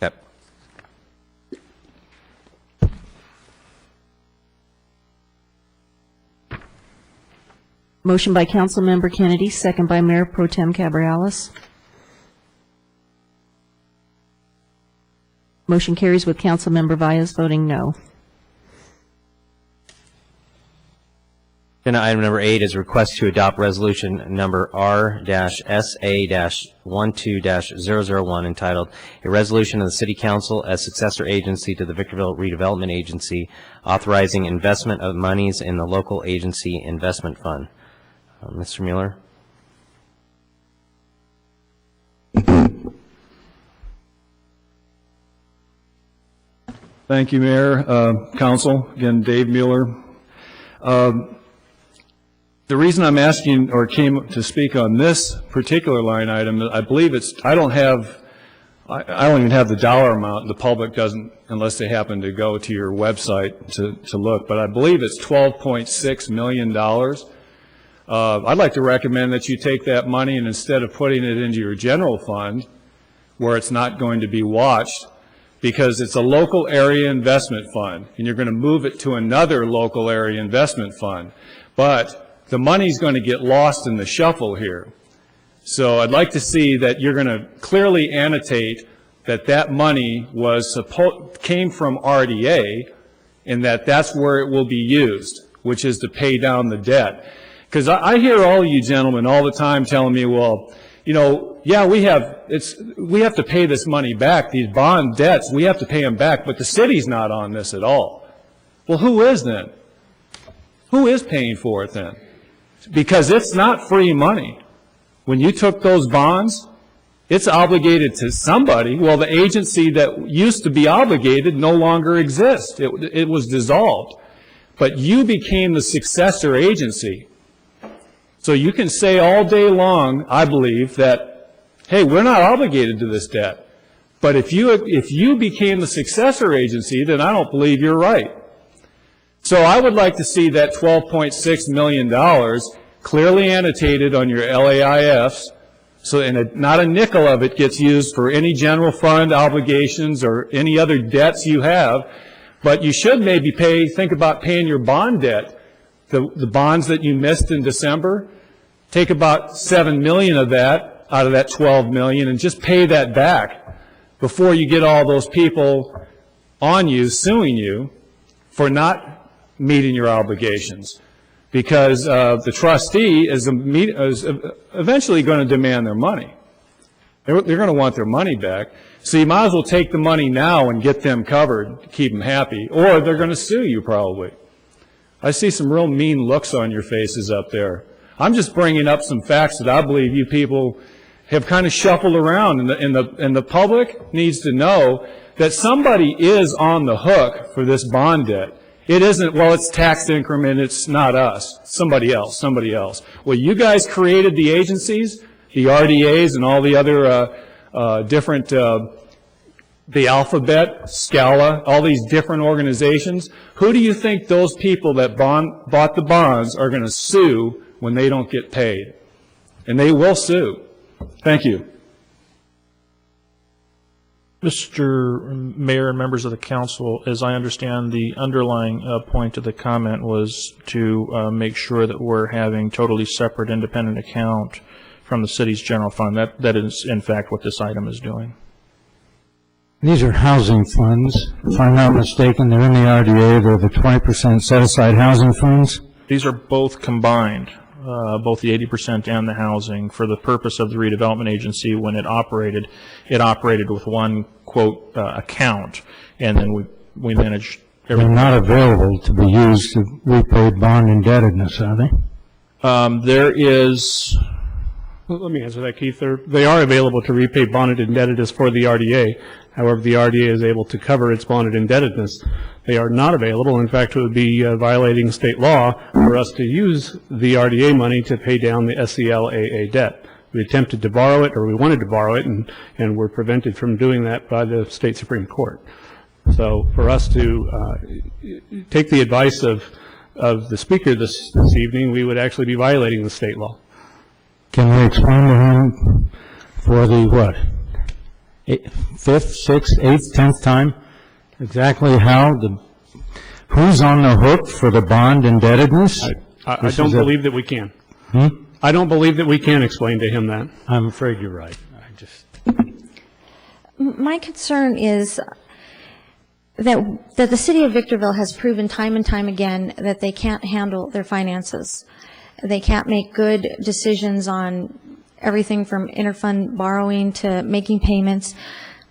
Yep. Motion by Councilmember Kennedy, second by Mayor Pro Tem Cabrialis. Motion carries with Councilmember Valles voting no. Agenda item number 8 is a request to adopt resolution number R-SA-12-001 entitled, "A Resolution of the City Council as Successor Agency to the Victorville Redevelopment Agency Authorizing Investment of Monies in the Local Agency Investment Fund." Mr. Mueller? Thank you, Mayor, Council. Again, Dave Mueller. The reason I'm asking or came to speak on this particular line item, I believe I don't even have the dollar amount. The public doesn't, unless they happen to go to your website to look, but I believe it's $12.6 million. I'd like to recommend that you take that money and instead of putting it into your general fund, where it's not going to be watched, because it's a local area investment fund, and you're going to move it to another local area investment fund. But the money's going to get lost in the shuffle here. So I'd like to see that you're going to clearly annotate that that money came from RDA, and that that's where it will be used, which is to pay down the debt. Because I hear all of you gentlemen all the time telling me, well, you know, yeah, we have to pay this money back, these bond debts, we have to pay them back, but the city's not on this at all. Well, who is then? Who is paying for it then? Because it's not free money. When you took those bonds, it's obligated to somebody. Well, the agency that used to be obligated no longer exists. It was dissolved. But you became the successor agency. So you can say all day long, I believe, that, hey, we're not obligated to this debt. But if you became the successor agency, then I don't believe you're right. So I would like to see that $12.6 million clearly annotated on your LAIFs, so not a nickel of it gets used for any general fund obligations or any other debts you have, but you should maybe think about paying your bond debt. The bonds that you missed in December, take about $7 million of that out of that $12 million and just pay that back before you get all those people on you suing you for not meeting your obligations, because the trustee is eventually going to demand their money. They're going to want their money back. So you might as well take the money now and get them covered to keep them happy, or they're going to sue you probably. I see some real mean looks on your faces up there. I'm just bringing up some facts that I believe you people have kind of shuffled around, and the public needs to know that somebody is on the hook for this bond debt. It isn't, well, it's tax increment, it's not us, somebody else. Well, you guys created the agencies, the RDAs, and all the other different, the Alphabet, Scala, all these different organizations. Who do you think those people that bought the bonds are going to sue when they don't get paid? And they will sue. Thank you. Mr. Mayor and members of the council, as I understand, the underlying point of the comment was to make sure that we're having totally separate independent account from the city's general fund. That is, in fact, what this item is doing. These are housing funds. If I'm not mistaken, they're in the RDA. They're the 20% set-aside housing funds. These are both combined, both the 80% and the housing, for the purpose of the redevelopment agency. When it operated with one, quote, account, and then we managed They're not available to be used to repay bond indebtedness, are they? There is, Let me answer that, Keith. They are available to repay bonded indebtedness for the RDA. However, the RDA is able to cover its bonded indebtedness. They are not available. In fact, it would be violating state law for us to use the RDA money to pay down the SCLAA debt. We attempted to borrow it, or we wanted to borrow it, and were prevented from doing that by the state Supreme Court. So for us to take the advice of the speaker this evening, we would actually be violating the state law. Can we explain to him for the, what, fifth, sixth, eighth, 10th time, exactly who's on the hook for the bond indebtedness? I don't believe that we can. I don't believe that we can explain to him that. I'm afraid you're right. My concern is that the city of Victorville has proven time and time again that they can't handle their finances. They can't make good decisions on everything from interfund borrowing to making payments.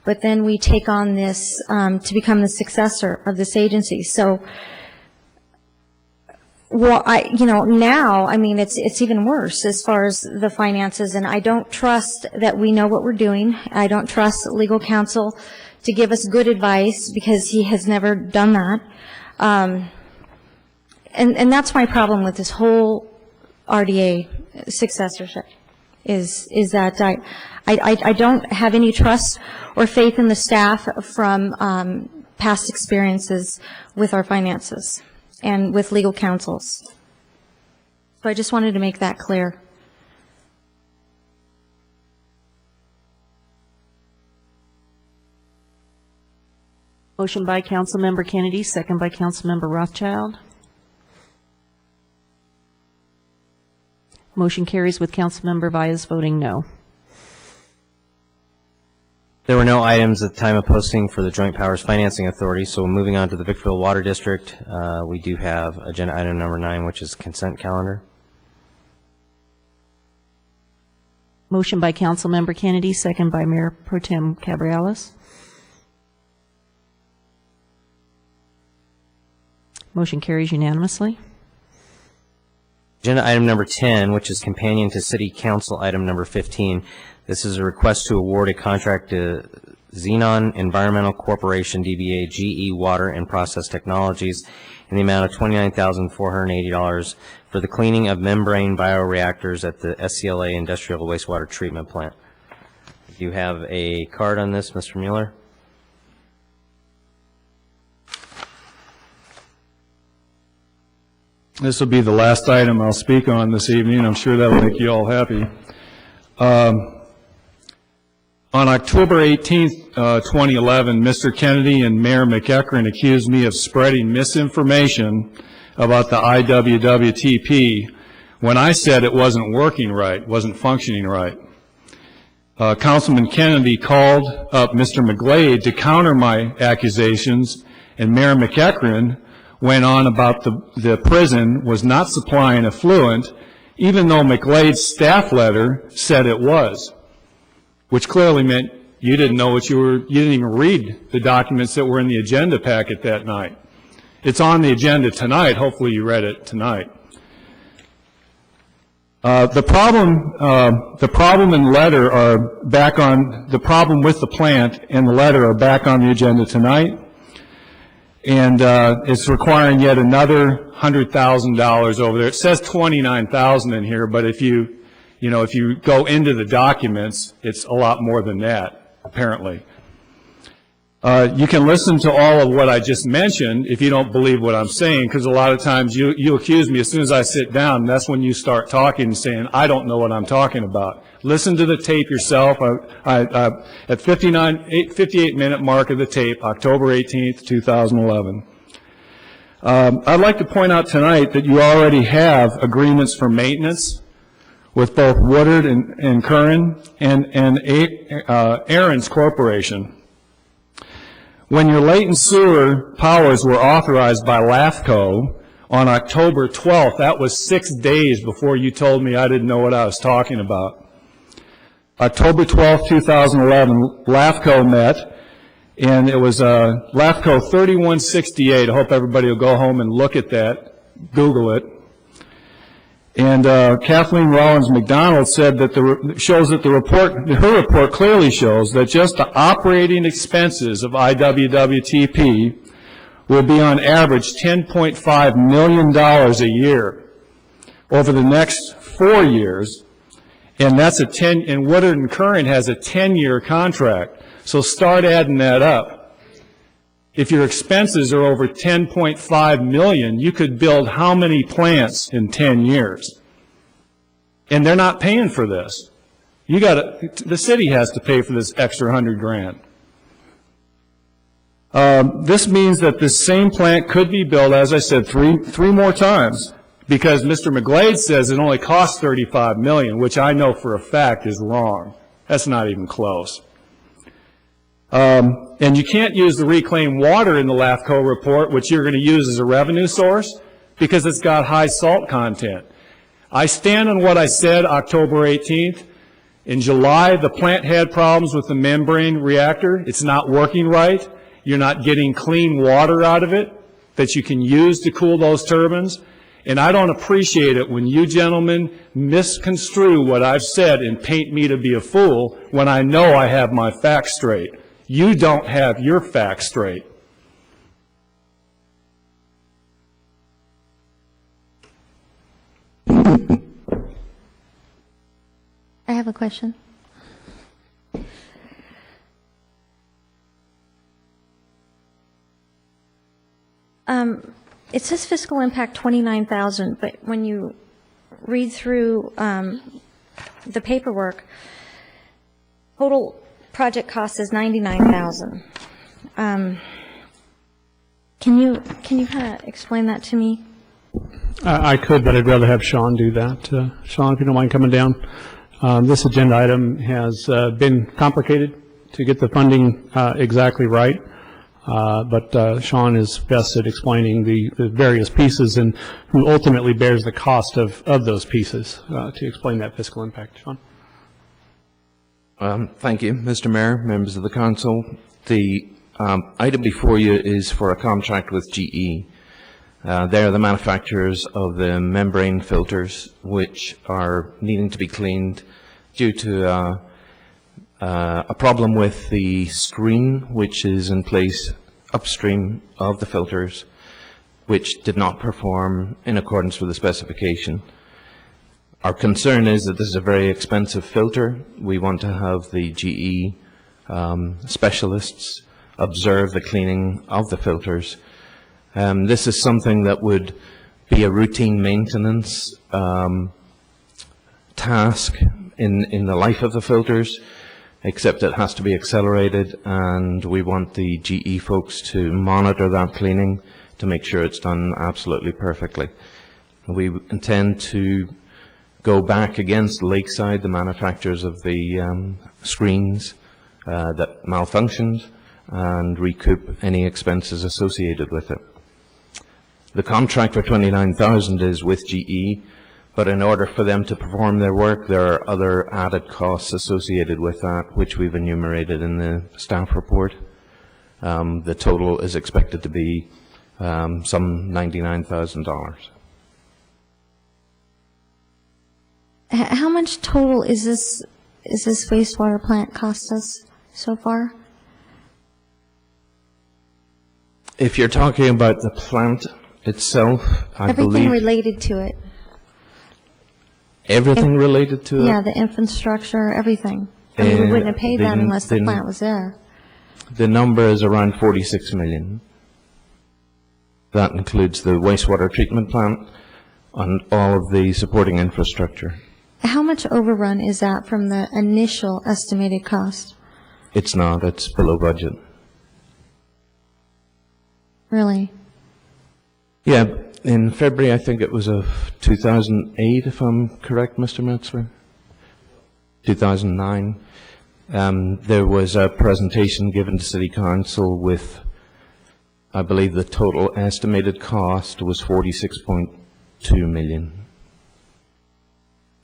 But then we take on this to become the successor of this agency. So, well, now, I mean, it's even worse as far as the finances, and I don't trust that we know what we're doing. I don't trust legal counsel to give us good advice because he has never done that. And that's my problem with this whole RDA successorship, is that I don't have any trust or faith in the staff from past experiences with our finances and with legal counsels. So I just wanted to make that clear. Motion by Councilmember Kennedy, second by Councilmember Rothschild. Motion carries with Councilmember Vyas voting no. There were no items at the time of posting for the Joint Powers Financing Authority, so moving on to the Victorville Water District, we do have agenda item number 9, which is consent calendar. Motion by Councilmember Kennedy, second by Mayor Pro Tem Cabrialis. Motion carries unanimously. Agenda item number 10, which is companion to City Council item number 15. This is a request to award a contract to Xenon Environmental Corporation, DBA GE Water and Process Technologies, in the amount of $29,480 for the cleaning of membrane bioreactors at the SCLA Industrial Wastewater Treatment Plant. Do you have a card on this, Mr. Mueller? This will be the last item I'll speak on this evening. I'm sure that will make you all happy. On October 18th, 2011, Mr. Kennedy and Mayor McEachern accused me of spreading misinformation about the IWWTP when I said it wasn't working right, wasn't functioning right. Councilman Kennedy called up Mr. McGlade to counter my accusations, and Mayor McEachern went on about the prison was not supplying effluent, even though McGlade's staff letter said it was, which clearly meant you didn't know what you didn't even read the documents that were in the agenda packet that night. It's on the agenda tonight. Hopefully you read it tonight. The problem and letter are back on, the problem with the plant and the letter are back on the agenda tonight. And it's requiring yet another $100,000 over there. It says $29,000 in here, but if you go into the documents, it's a lot more than that, apparently. You can listen to all of what I just mentioned if you don't believe what I'm saying, because a lot of times you accuse me as soon as I sit down, and that's when you start talking and saying, I don't know what I'm talking about. Listen to the tape yourself. At 58-minute mark of the tape, October 18th, 2011. I'd like to point out tonight that you already have agreements for maintenance with both Woodard and Curran and Aaron's Corporation. When your latent sewer powers were authorized by LAFCO on October 12th, that was 6 days before you told me I didn't know what I was talking about. October 12th, 2011, LAFCO met And it was LAFCO 3168. I hope everybody will go home and look at that, Google it. And Kathleen Rollins McDonald said that her report clearly shows that just the operating expenses of IWWTP will be on average $10.5 million a year over the next 4 years, and and Woodard and Curran has a 10-year contract. So start adding that up. If your expenses are over $10.5 million, you could build how many plants in 10 years? And they're not paying for this. The city has to pay for this extra $100,000. This means that this same plant could be built, as I said, three more times, because Mr. McGlade says it only costs $35 million, which I know for a fact is wrong. That's not even close. And you can't use the reclaimed water in the LAFCO report, which you're going to use as a revenue source, because it's got high salt content. I stand on what I said October 18th. In July, the plant had problems with the membrane reactor. It's not working right. You're not getting clean water out of it that you can use to cool those turbines. And I don't appreciate it when you gentlemen misconstrue what I've said and paint me to be a fool when I know I have my facts straight. You don't have your facts straight. I have a question. It says fiscal impact 29,000, but when you read through the paperwork, total project cost is 99,000. Can you kind of explain that to me? I could, but I'd rather have Sean do that. Sean, if you don't mind coming down. This agenda item has been complicated to get the funding exactly right, but Sean is best at explaining the various pieces and who ultimately bears the cost of those pieces to explain that fiscal impact. Sean? Thank you, Mr. Mayor, members of the council. The item before you is for a contract with GE. They are the manufacturers of the membrane filters, which are needing to be cleaned due to a problem with the screen, which is in place upstream of the filters, which did not perform in accordance with the specification. Our concern is that this is a very expensive filter. We want to have the GE specialists observe the cleaning of the filters. This is something that would be a routine maintenance task in the life of the filters, except it has to be accelerated, and we want the GE folks to monitor that cleaning to make sure it's done absolutely perfectly. We intend to go back against Lakeside, the manufacturers of the screens that malfunctioned, and recoup any expenses associated with it. The contract for $29,000 is with GE, but in order for them to perform their work, there are other added costs associated with that, which we've enumerated in the staff report. The total is expected to be some $99,000. How much total is this wastewater plant cost us so far? If you're talking about the plant itself, I believe... Everything related to it. Everything related to it? Yeah, the infrastructure, everything. I mean, we wouldn't have paid that unless the plant was there. The number is around $46 million. That includes the wastewater treatment plant and all of the supporting infrastructure. How much overrun is that from the initial estimated cost? It's not. It's below budget. Really? Yeah. In February, I think it was of 2008, if I'm correct, Mr. Metzler? 2009. There was a presentation given to City Council with, I believe the total estimated cost was $46.2 million.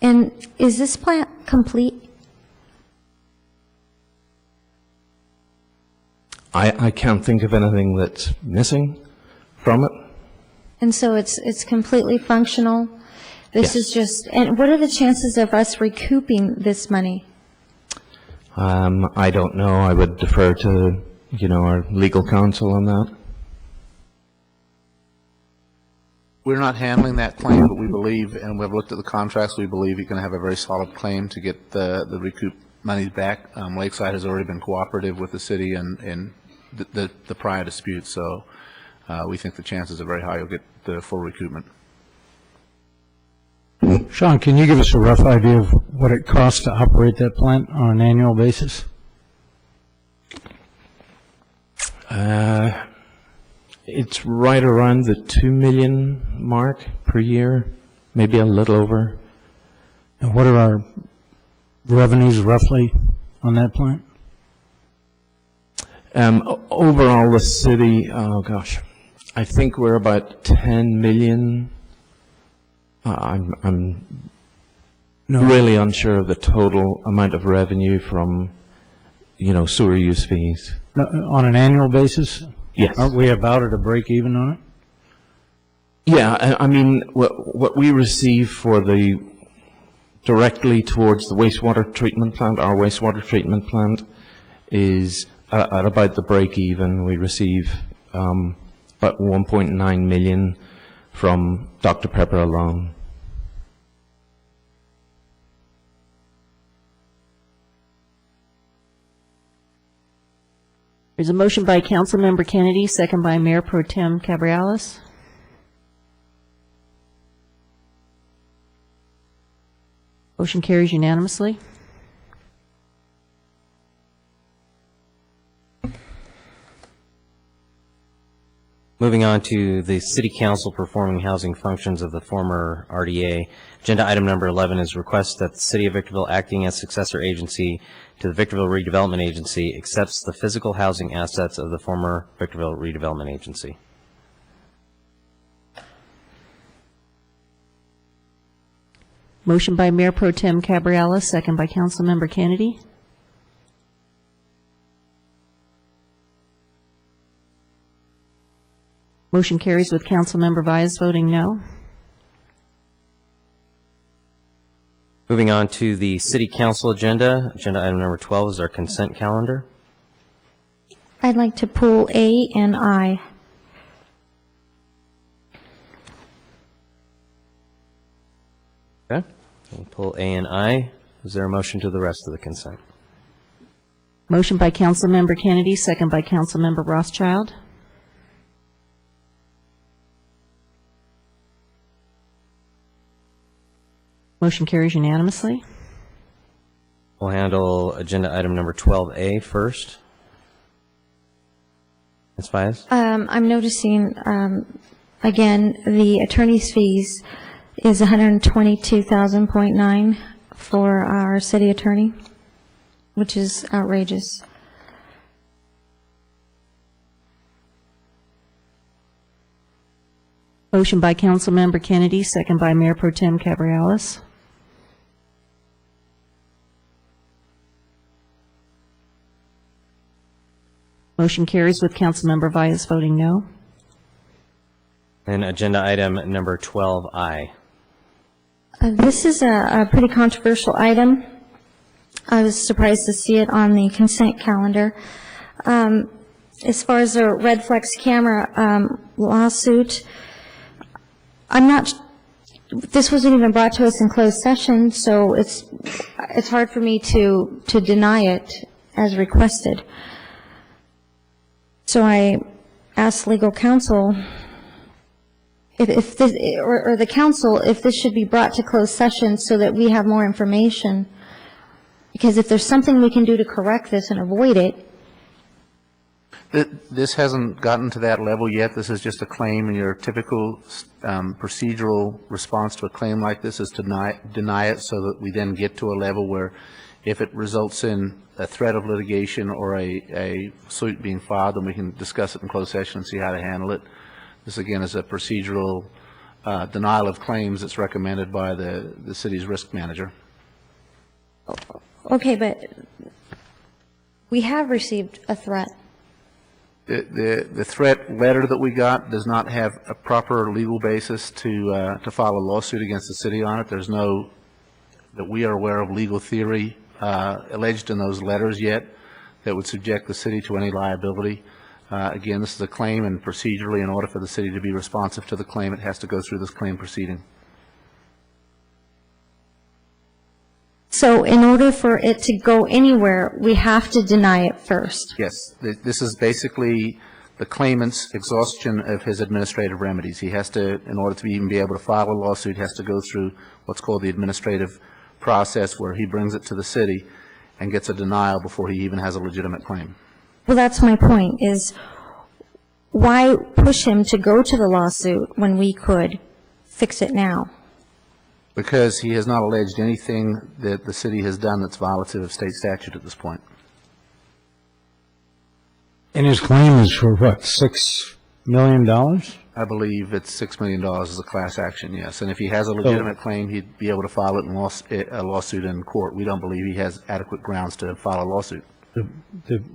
And is this plant complete? I can't think of anything that's missing from it. And so it's completely functional? This Yes. is just, and what are the chances of us recouping this money? I don't know. I would defer to, our legal counsel on that. We're not handling that claim, but we believe, and we've looked at the contracts, we believe you can have a very solid claim to get the recoup monies back. Lakeside has already been cooperative with the city in the prior dispute, so we think the chances are very high you'll get the full recoupment. Sean, can you give us a rough idea of what it costs to operate that plant on an annual basis? It's right around the 2 million mark per year, maybe a little over. And what are our revenues roughly on that plant? Overall, the city, I think we're about 10 million. I'm really unsure of the total amount of revenue from, sewer use fees. No, on an annual basis? Yes. Aren't we about at a break even on it? Yeah, I mean, what we receive for directly towards the wastewater treatment plant, our wastewater treatment plant, is at about the break even. We receive about 1.9 million from Dr. Pepper alone. There's a motion by Councilmember Kennedy, second by Mayor Pro Tem Cabrialis. Motion carries unanimously. Moving on to the City Council performing housing functions of the former RDA. Agenda item number 11 is request that the City of Victorville, acting as successor agency to the Victorville Redevelopment Agency, accepts the physical housing assets of the former Victorville Redevelopment Agency. Motion by Mayor Pro Tem Cabrialis, second by Councilmember Kennedy. Motion carries with Councilmember Vyas voting no. Moving on to the City Council agenda. Agenda item number 12 is our consent calendar. I'd like to pull A and I. Okay. We'll pull A and I. Is there a motion to the rest of the consent? Motion by Councilmember Kennedy, second by Councilmember Rothschild. Motion carries unanimously. We'll handle agenda item number 12A first. Ms. Vyas? I'm noticing, again, the attorney's fees is $122,000.9 for our city attorney, which is outrageous. Motion by Councilmember Kennedy, second by Mayor Pro Tem Cabrialis. Motion carries with Councilmember Vyas voting no. And agenda item number 12I. This is a pretty controversial item. I was surprised to see it on the consent calendar. As far as the Red Flex camera lawsuit, this wasn't even brought to us in closed session, so it's hard for me to deny it as requested. So I asked legal counsel if this, or the council, if this should be brought to closed session so that we have more information. Because if there's something we can do to correct this and avoid it. This hasn't gotten to that level yet. This is just a claim, and your typical procedural response to a claim like this is to deny it so that we then get to a level where if it results in a threat of litigation or a suit being filed, then we can discuss it in closed session and see how to handle it. This, again, is a procedural denial of claims that's recommended by the city's risk manager. Okay, but we have received a threat. The threat letter that we got does not have a proper legal basis to file a lawsuit against the city on it. There's no, that we are aware of, legal theory alleged in those letters yet that would subject the city to any liability. Again, this is a claim, and procedurally, in order for the city to be responsive to the claim, it has to go through this claim proceeding. So in order for it to go anywhere, we have to deny it first. Yes, this is basically the claimant's exhaustion of his administrative remedies. He has to, in order to even be able to file a lawsuit, has to go through what's called the administrative process, where he brings it to the city and gets a denial before he even has a legitimate claim. Well, that's my point, is why push him to go to the lawsuit when we could fix it now? Because he has not alleged anything that the city has done that's violative of state statute at this point. And his claim is for what, $6 million? I believe it's $6 million as a class action, yes. And if he has a legitimate claim, he'd be able to file it in a lawsuit in court. We don't believe he has adequate grounds to file a lawsuit.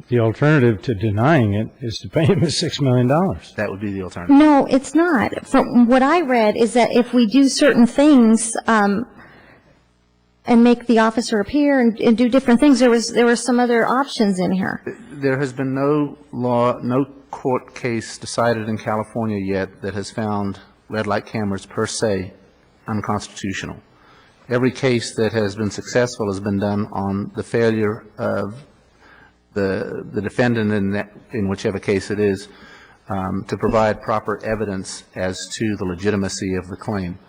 The alternative to denying it is to pay him his $6 million. That would be the alternative. No, it's not. From what I read is that if we do certain things and make the officer appear and do different things, there were some other options in here. There has been no law, no court case decided in California yet that has found red light cameras per se unconstitutional. Every case that has been successful has been done on the failure of the defendant in whichever case it is to provide proper evidence as to the legitimacy of the claim.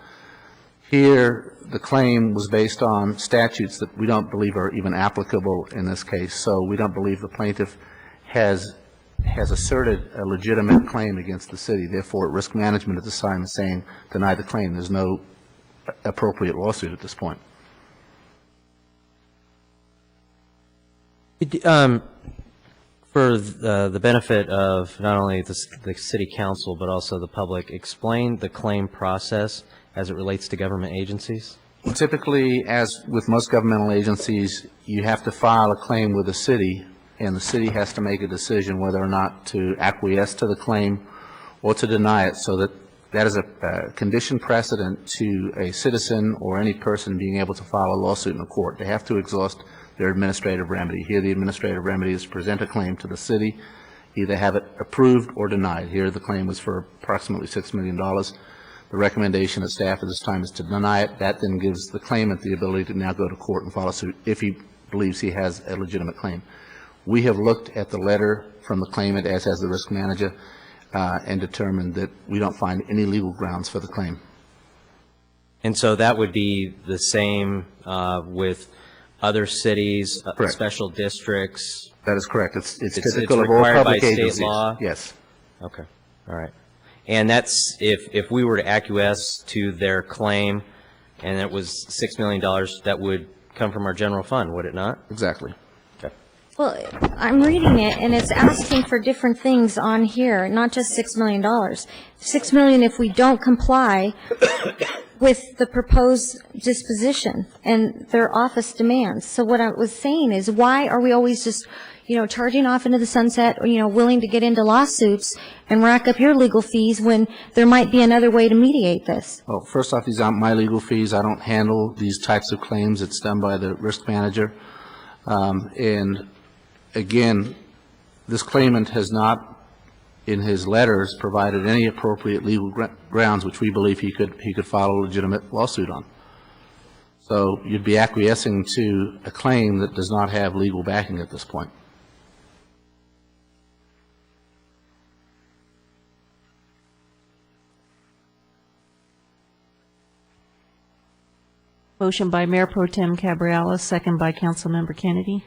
Here, the claim was based on statutes that we don't believe are even applicable in this case, so we don't believe the plaintiff has asserted a legitimate claim against the city. Therefore, risk management at this time is saying deny the claim. There's no appropriate lawsuit at this point. For the benefit of not only the city council but also the public, explain the claim process as it relates to government agencies. Typically, as with most governmental agencies, you have to file a claim with the city, and the city has to make a decision whether or not to acquiesce to the claim or to deny it, so that is a condition precedent to a citizen or any person being able to file a lawsuit in a court. They have to exhaust their administrative remedy. Here, the administrative remedy is to present a claim to the city, either have it approved or denied. Here, the claim was for approximately $6 million. The recommendation of staff at this time is to deny it. That then gives the claimant the ability to now go to court and file a suit if he believes he has a legitimate claim. We have looked at the letter from the claimant, as has the risk manager, and determined that we don't find any legal grounds for the claim. And so that would be the same with other cities, special districts? That is correct. It's typical of all required public by agencies. state law? Yes. Okay. All right. And that's, if we were to acquiesce to their claim and it was $6 million, that would come from our general fund, would it not? Exactly. Okay. Well, I'm reading it, and it's asking for different things on here, not just $6 million. $6 million if we don't comply with the proposed disposition and their office demands. So what I was saying is, why are we always just, charging off into the sunset, or, willing to get into lawsuits and rack up your legal fees when there might be another way to mediate this? Well, first off, these aren't my legal fees. I don't handle these types of claims. It's done by the risk manager. And again, this claimant has not, in his letters, provided any appropriate legal grounds which we believe he could file a legitimate lawsuit on. So you'd be acquiescing to a claim that does not have legal backing at this point. Motion by Mayor Pro Tem Cabrera, second by Councilmember Kennedy.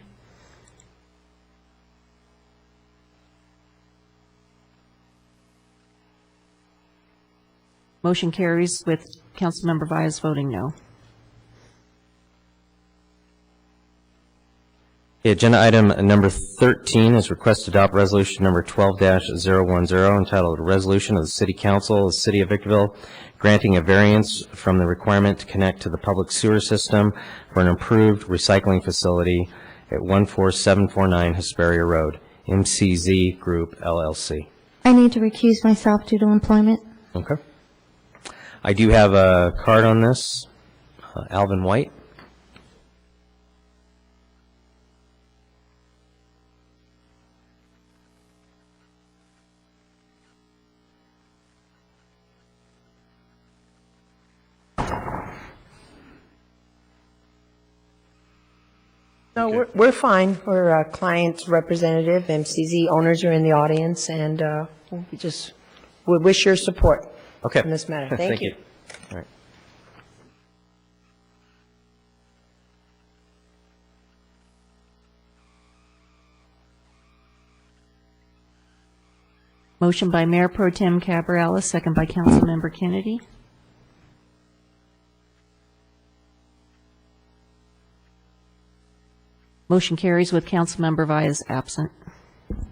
Motion carries with Councilmember Valles voting no. Agenda item number 13 is request to adopt resolution number 12-010 entitled Resolution of the City Council of the City of Victorville granting a variance from the requirement to connect to the public sewer system for an improved recycling facility at 14749 Hesperia Road. MCZ Group, LLC. I need to recuse myself due to employment. Okay. I do have a card on this. Alvin White. No, we're fine. We're a client's representative. MCZ owners are in the audience, and we wish your support Okay. in this matter. Thank you. All right. Motion by Mayor Pro Tem Cabrera, second by Councilmember Kennedy. Motion carries with Councilmember Vyas absent.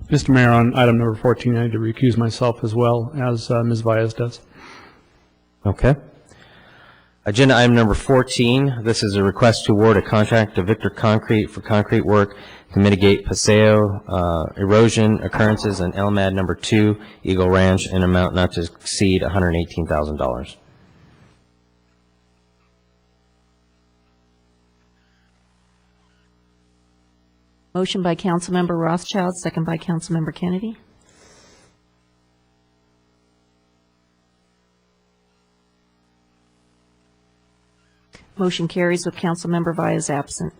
Mr. Mayor, on item number 14, I need to recuse myself as well as Ms. Vyas does. Okay. Agenda item number 14, this is a request to award a contract to Victor Concrete for concrete work to mitigate Paseo erosion occurrences in LMAD number 2, Eagle Ranch, in amount not to exceed $118,000. Motion by Councilmember Rothschild, second by Councilmember Kennedy. Motion carries with Councilmember Vyas absent.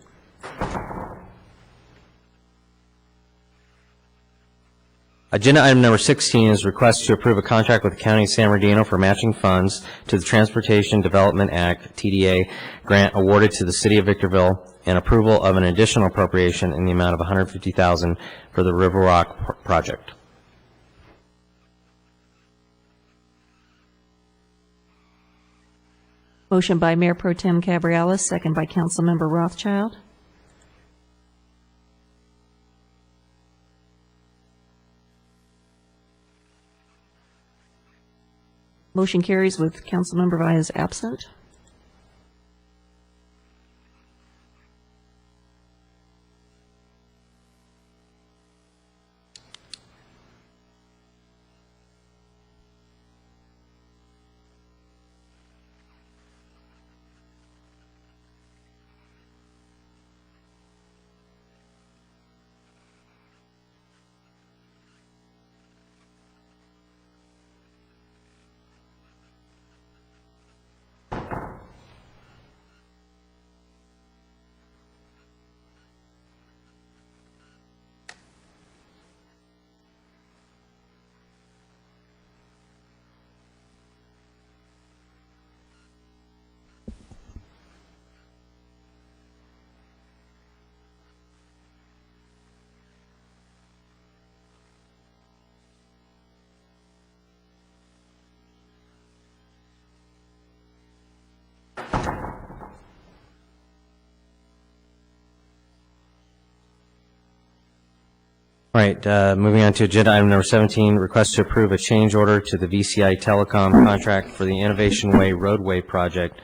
Agenda item number 16 is request to approve a contract with the County of San Bernardino for matching funds to the Transportation Development Act, TDA, grant awarded to the City of Victorville and approval of an additional appropriation in the amount of $150,000 for the River Rock project. Motion by Mayor Pro Tem Cabrera, second by Councilmember Rothschild. Motion carries with Councilmember Vyas absent. All right, moving on to agenda item number 17, request to approve a change order to the VCI Telecom contract for the Innovation Way roadway project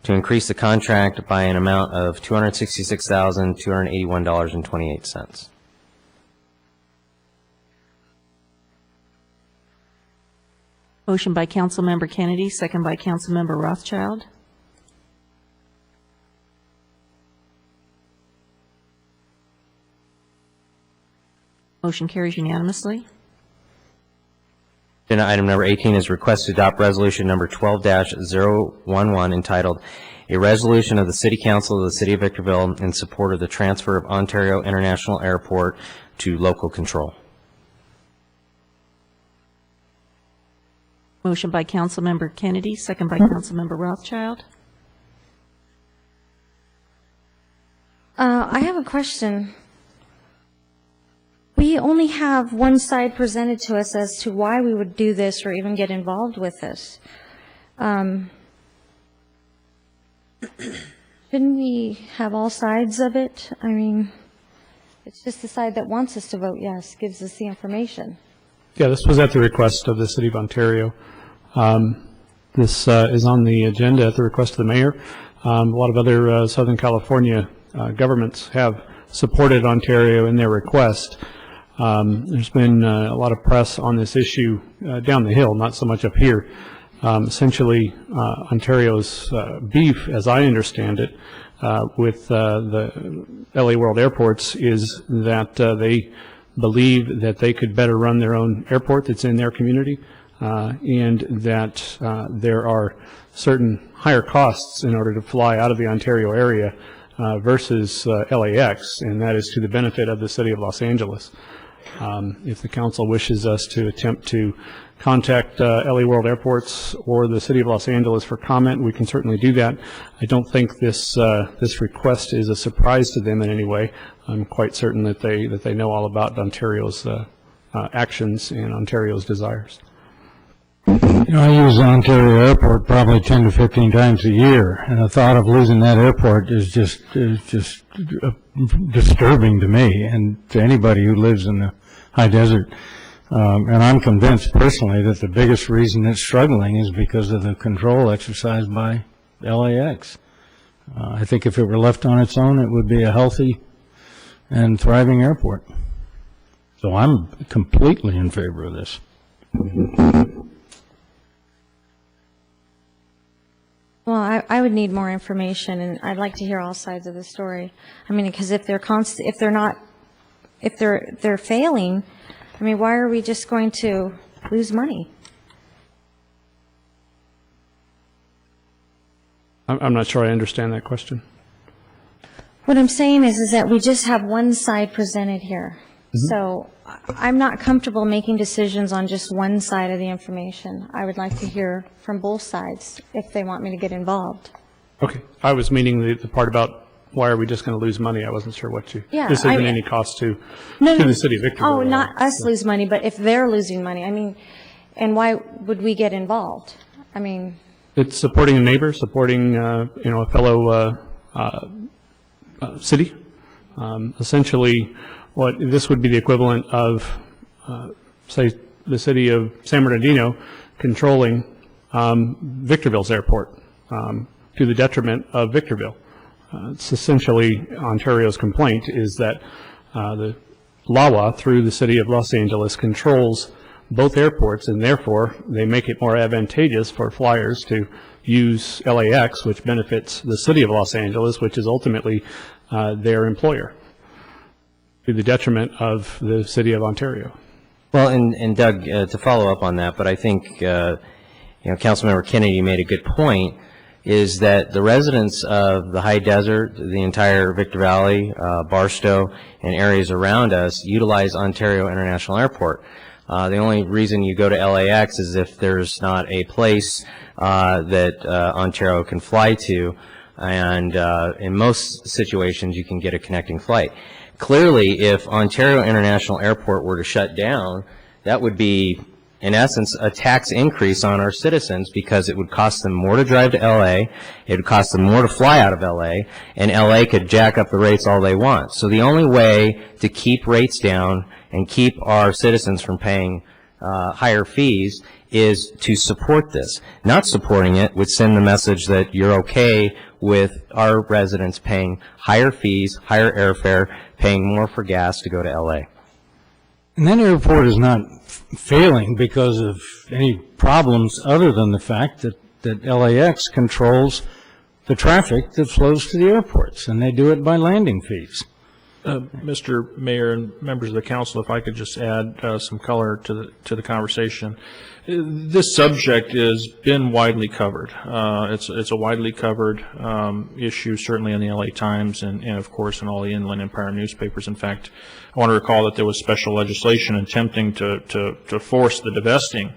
to increase the contract by an amount of $266,281.28. Motion by Councilmember Kennedy, second by Councilmember Rothschild. Motion carries unanimously. Agenda item number 18 is request to adopt resolution number 12-011 entitled, "A Resolution of the City Council of the City of Victorville in support of the transfer of Ontario International Airport to local control." Motion by Councilmember Kennedy, second by Councilmember Rothschild. I have a question. We only have one side presented to us as to why we would do this or even get involved with this. Shouldn't we have all sides of it? I mean, it's just the side that wants us to vote yes, gives us the information. Yeah, this was at the request of the City of Ontario. This is on the agenda at the request of the mayor. A lot of other Southern California governments have supported Ontario in their request. There's been a lot of press on this issue down the hill, not so much up here. Essentially, Ontario's beef, as I understand it, with the LA World Airports is that they believe that they could better run their own airport that's in their community, and that there are certain higher costs in order to fly out of the Ontario area versus LAX, and that is to the benefit of the City of Los Angeles. If the council wishes us to attempt to contact LA World Airports or the City of Los Angeles for comment, we can certainly do that. I don't think this request is a surprise to them in any way. I'm quite certain that they know all about Ontario's actions and Ontario's desires. You know, I use Ontario Airport probably 10 to 15 times a year, and the thought of losing that airport is just disturbing to me and to anybody who lives in the high desert. And I'm convinced personally that the biggest reason it's struggling is because of the control exercised by LAX. I think if it were left on its own, it would be a healthy and thriving airport. So I'm completely in favor of this. Well, I would need more information, and I'd like to hear all sides of the story. I mean, because if they're failing, I mean, why are we just going to lose money? I'm not sure I understand that question. What I'm saying is that we just have one side presented here. So I'm not comfortable making decisions on just one side of the information. I would like to hear from both sides if they want me to get involved. Okay. I was meaning the part about why are we just going to lose money? I wasn't sure what you, Yeah, this isn't any cost to No, the city of Victorville. Oh, not us lose money, but if they're losing money, I mean, and why would we get involved? I mean, It's supporting a neighbor, supporting, a fellow city. Essentially, this would be the equivalent of, say, the city of San Bernardino controlling Victorville's airport to the detriment of Victorville. It's essentially Ontario's complaint is that the LAWA, through the city of Los Angeles, controls both airports, and therefore they make it more advantageous for flyers to use LAX, which benefits the city of Los Angeles, which is ultimately their employer, to the detriment of the city of Ontario. Well, and Doug, to follow up on that, but I think, Councilmember Kennedy made a good point, is that the residents of the high desert, the entire Victor Valley, Barstow, and areas around us utilize Ontario International Airport. The only reason you go to LAX is if there's not a place that Ontario can fly to, and in most situations you can get a connecting flight. Clearly, if Ontario International Airport were to shut down, that would be, in essence, a tax increase on our citizens because it would cost them more to drive to L.A., it would cost them more to fly out of L.A., and L.A. could jack up the rates all they want. So the only way to keep rates down and keep our citizens from paying higher fees is to support this. Not supporting it would send the message that you're okay with our residents paying higher fees, higher airfare, paying more for gas to go to L.A. And that airport is not failing because of any problems other than the fact that LAX controls the traffic that flows to the airports, and they do it by landing fees. Mr. Mayor and members of the council, if I could just add some color to the conversation. This subject has been widely covered. It's a widely covered issue, certainly in the LA Times and of course in all the Inland Empire newspapers. In fact, I want to recall that there was special legislation attempting to force the divesting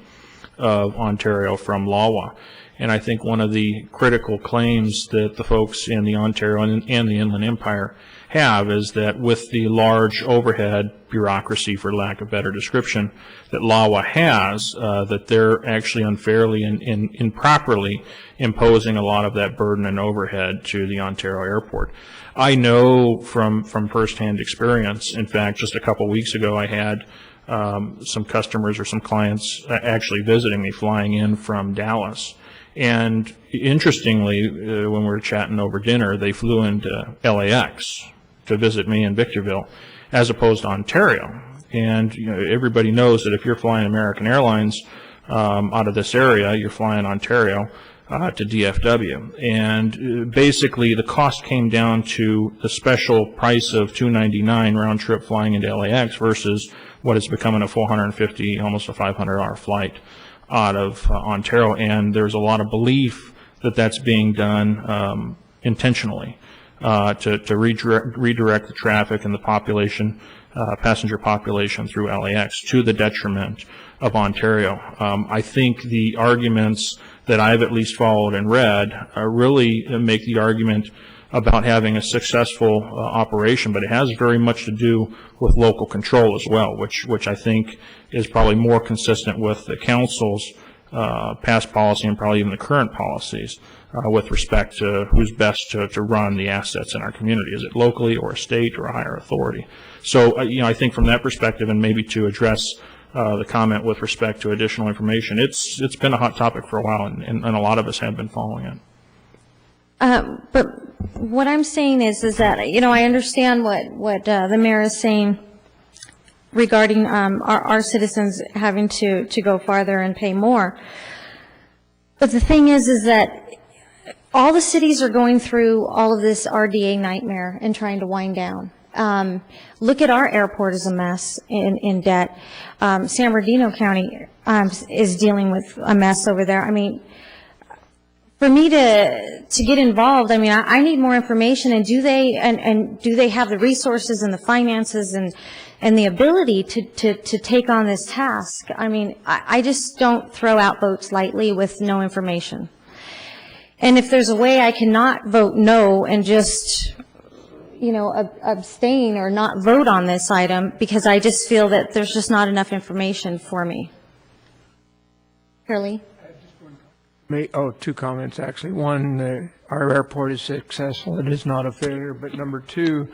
of Ontario from LAWA. And I think one of the critical claims that the folks in the Ontario and the Inland Empire have is that with the large overhead bureaucracy, for lack of better description, that LAWA has, that they're actually unfairly and improperly imposing a lot of that burden and overhead to the Ontario airport. I know from firsthand experience, in fact, just a couple weeks ago I had some customers or some clients actually visiting me, flying in from Dallas. And interestingly, when we were chatting over dinner, they flew into LAX to visit me in Victorville, as opposed to Ontario. And, everybody knows that if you're flying American Airlines out of this area, you're flying Ontario to DFW. And basically, the cost came down to the special price of $299 round trip flying into LAX versus what is becoming a $450, almost a $500 flight out of Ontario. And there's a lot of belief that that's being done intentionally to redirect the traffic and the population, passenger population through LAX to the detriment of Ontario. I think the arguments that I've at least followed and read really make the argument about having a successful operation, but it has very much to do with local control as well, which I think is probably more consistent with the council's past policy and probably even the current policies with respect to who's best to run the assets in our community. Is it locally or a state or a higher authority? So, I think from that perspective, and maybe to address the comment with respect to additional information, it's been a hot topic for a while, and a lot of us have been following it. But what I'm saying is that, I understand what the mayor is saying regarding our citizens having to go farther and pay more. But the thing is that all the cities are going through all of this RDA nightmare and trying to wind down. Look at our airport as a mess in debt. San Bernardino County is dealing with a mess over there. I mean, for me to get involved, I need more information. And do they have the resources and the finances and the ability to take on this task? I just don't throw out votes lightly with no information. And if there's a way I cannot vote no and just, abstain or not vote on this item because I just feel that there's just not enough information for me. Curly? Two comments, actually. One, our airport is successful. It is not a failure. But number two,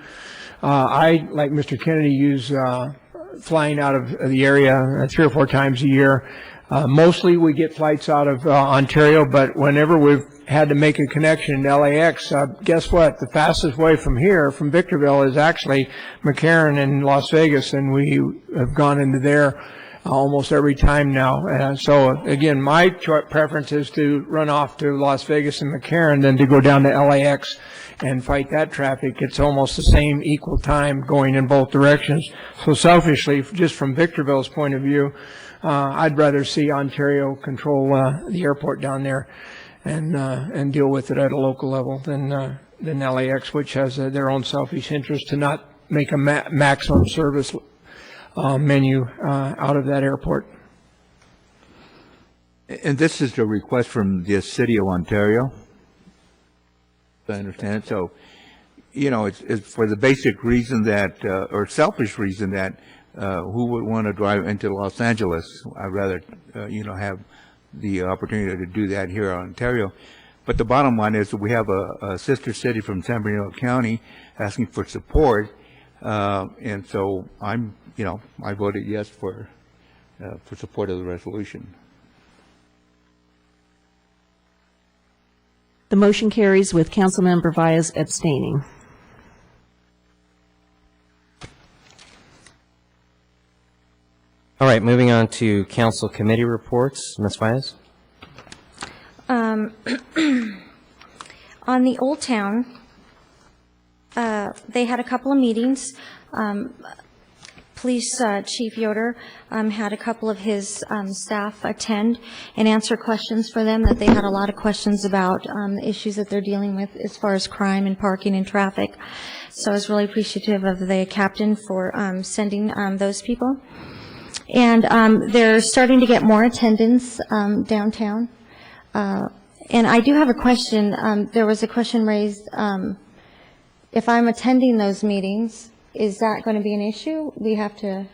I, like Mr. Kennedy, use flying out of the area 3 or 4 times a year. Mostly we get flights out of Ontario, but whenever we've had to make a connection to LAX, guess what? The fastest way from here, from Victorville, is actually McCarran in Las Vegas, and we have gone into there almost every time now. So again, my preference is to run off to Las Vegas and McCarran than to go down to LAX and fight that traffic. It's almost the same equal time going in both directions. So selfishly, just from Victorville's point of view, I'd rather see Ontario control the airport down there and deal with it at a local level than LAX, which has their own selfish interest to not make a maximum service menu out of that airport. And this is a request from the city of Ontario, if I understand it. So, it's for the basic reason that, or selfish reason that, who would want to drive into Los Angeles? I'd rather, have the opportunity to do that here in Ontario. But the bottom line is that we have a sister city from San Bernardino County asking for support. And so I voted yes for support of the resolution. The motion carries with Councilmember Vyas abstaining. All right, moving on to council committee reports. Ms. Vyas? On the Old Town, they had a couple of meetings. Police Chief Yoder had a couple of his staff attend and answer questions for them, that they had a lot of questions about the issues that they're dealing with as far as crime and parking and traffic. So I was really appreciative of the captain for sending those people. And they're starting to get more attendance downtown. And I do have a question. There was a question raised, if I'm attending those meetings, is that going to be an issue? We have to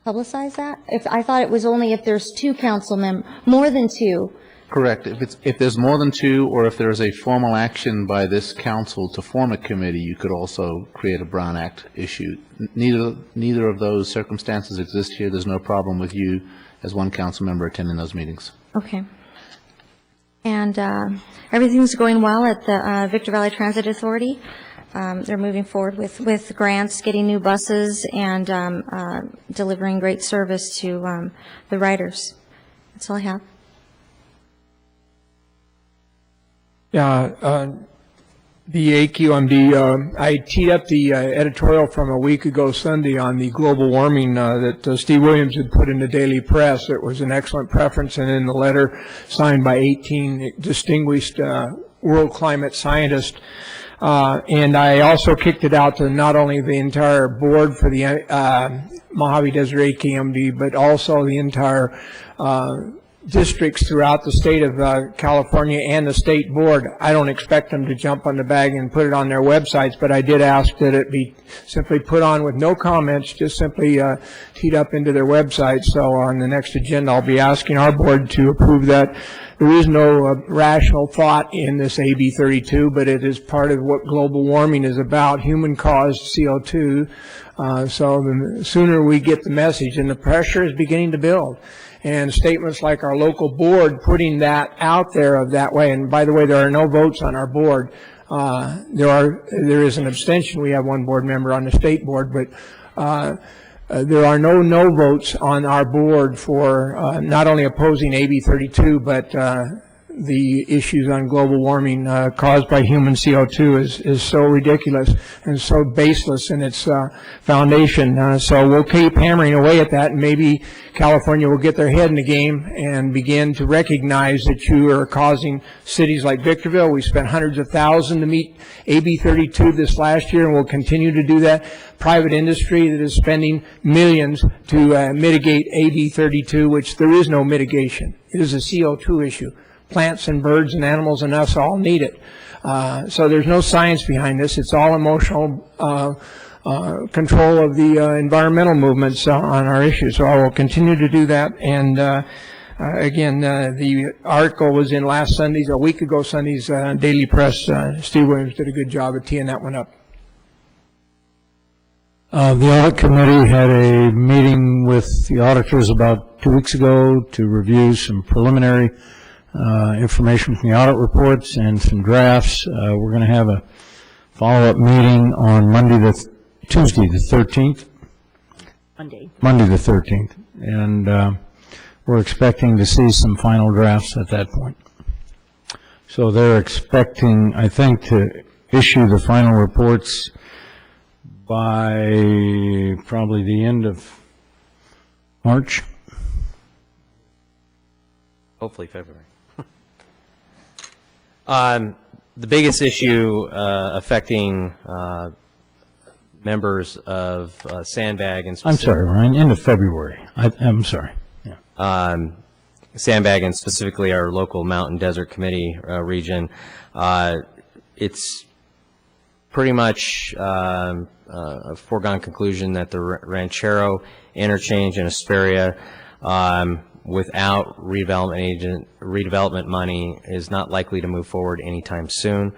publicize that? I thought it was only if there's 2 council members, more than 2. Correct. If there's more than 2, or if there's a formal action by this council to form a committee, you could also create a Brown Act issue. Neither of those circumstances exist here. There's no problem with you as one council member attending those meetings. Okay. And everything's going well at the Victor Valley Transit Authority. they're moving forward with grants, getting new buses, and delivering great service to the riders. That's all I have. Yeah, the AQMD, I teed up the editorial from a week ago Sunday on the global warming that Steve Williams had put in the Daily Press. It was an excellent preference, and in the letter signed by 18 distinguished world climate scientists. And I also kicked it out to not only the entire board for the Mojave Desert AQMD, but also the entire districts throughout the state of California and the state board. I don't expect them to jump on the bag and put it on their websites, but I did ask that it be simply put on with no comments, just simply teed up into their website. So on the next agenda, I'll be asking our board to approve that. There is no rational thought in this AB 32, but it is part of what global warming is about, human-caused CO2. So the sooner we get the message, and the pressure is beginning to build. And statements like our local board putting that out there of that way, and by the way, there are no votes on our board. There is an abstention. We have one board member on the state board, but there are no votes on our board for not only opposing AB 32, but the issues on global warming caused by human CO2 is so ridiculous and so baseless in its foundation. So we'll keep hammering away at that, and maybe California will get their head in the game and begin to recognize that you are causing cities like Victorville. We spent hundreds of thousands to meet AB 32 this last year, and we'll continue to do that. Private industry that is spending millions to mitigate AB 32, which there is no mitigation. It is a CO2 issue. Plants and birds and animals and us all need it. So there's no science behind this. It's all emotional control of the environmental movements on our issues. So I will continue to do that. And again, the article was in last Sunday's, a week ago Sunday's Daily Press. Steve Williams did a good job of teeing that one up. The audit committee had a meeting with the auditors about 2 weeks ago to review some preliminary information from the audit reports and some drafts. We're going to have a follow-up meeting on Tuesday the 13th. Monday the 13th. And we're expecting to see some final drafts at that point. So they're expecting, I think, to issue the final reports by probably the end of March. Hopefully February. The biggest issue affecting members of Sandbag and I'm sorry, Ryan, end of February. I'm sorry. Yeah. Sandbag and specifically our local Mountain Desert Committee region, it's pretty much a foregone conclusion that the Ranchero interchange in Hesperia without redevelopment money is not likely to move forward anytime soon,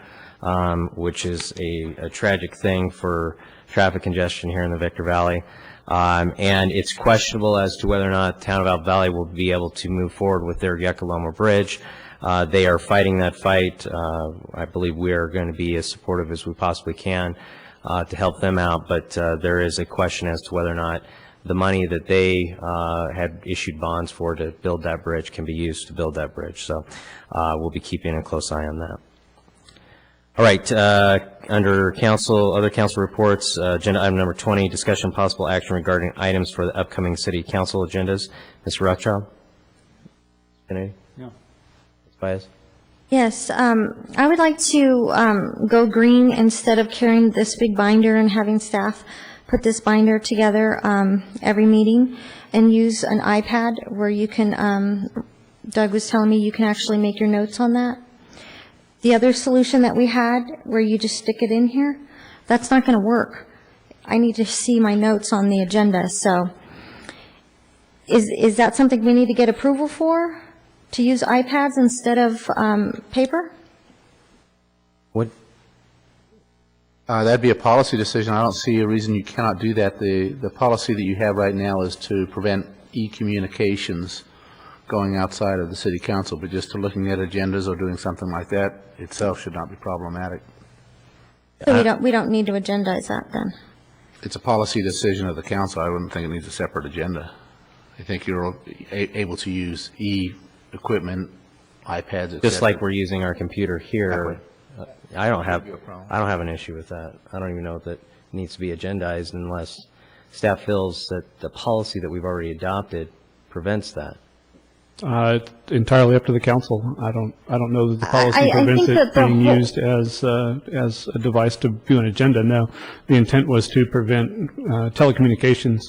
which is a tragic thing for traffic congestion here in the Victor Valley. And it's questionable as to whether or not the town of Alpha Valley will be able to move forward with their Yucca-Loma Bridge. They are fighting that fight. I believe we are going to be as supportive as we possibly can to help them out, but there is a question as to whether or not the money that they had issued bonds for to build that bridge can be used to build that bridge. So we'll be keeping a close eye on that. All right, under other council reports, agenda item number 20, discussion possible action regarding items for the upcoming city council agendas. Mr. Rothschild? Kennedy? No. Ms. Baez? Yes, I would like to go green instead of carrying this big binder and having staff put this binder together every meeting, and use an iPad where you can, Doug was telling me you can actually make your notes on that. The other solution that we had, where you just stick it in here, that's not going to work. I need to see my notes on the agenda. So is that something we need to get approval for, to use iPads instead of paper? What? That'd be a policy decision. I don't see a reason you cannot do that. The policy that you have right now is to prevent e-communications going outside of the city council, but just to looking at agendas or doing something like that itself should not be problematic. So we don't need to agendize that then? It's a policy decision of the council. I wouldn't think it needs a separate agenda. I think you're able to use equipment, iPads, et cetera. Just like we're using our computer here. I don't have an issue with that. I don't even know if that needs to be agendized unless staff feels that the policy that we've already adopted prevents that. It's entirely up to the council. I don't know that the policy prevents it being used as a device to view an agenda. No, the intent was to prevent telecommunications,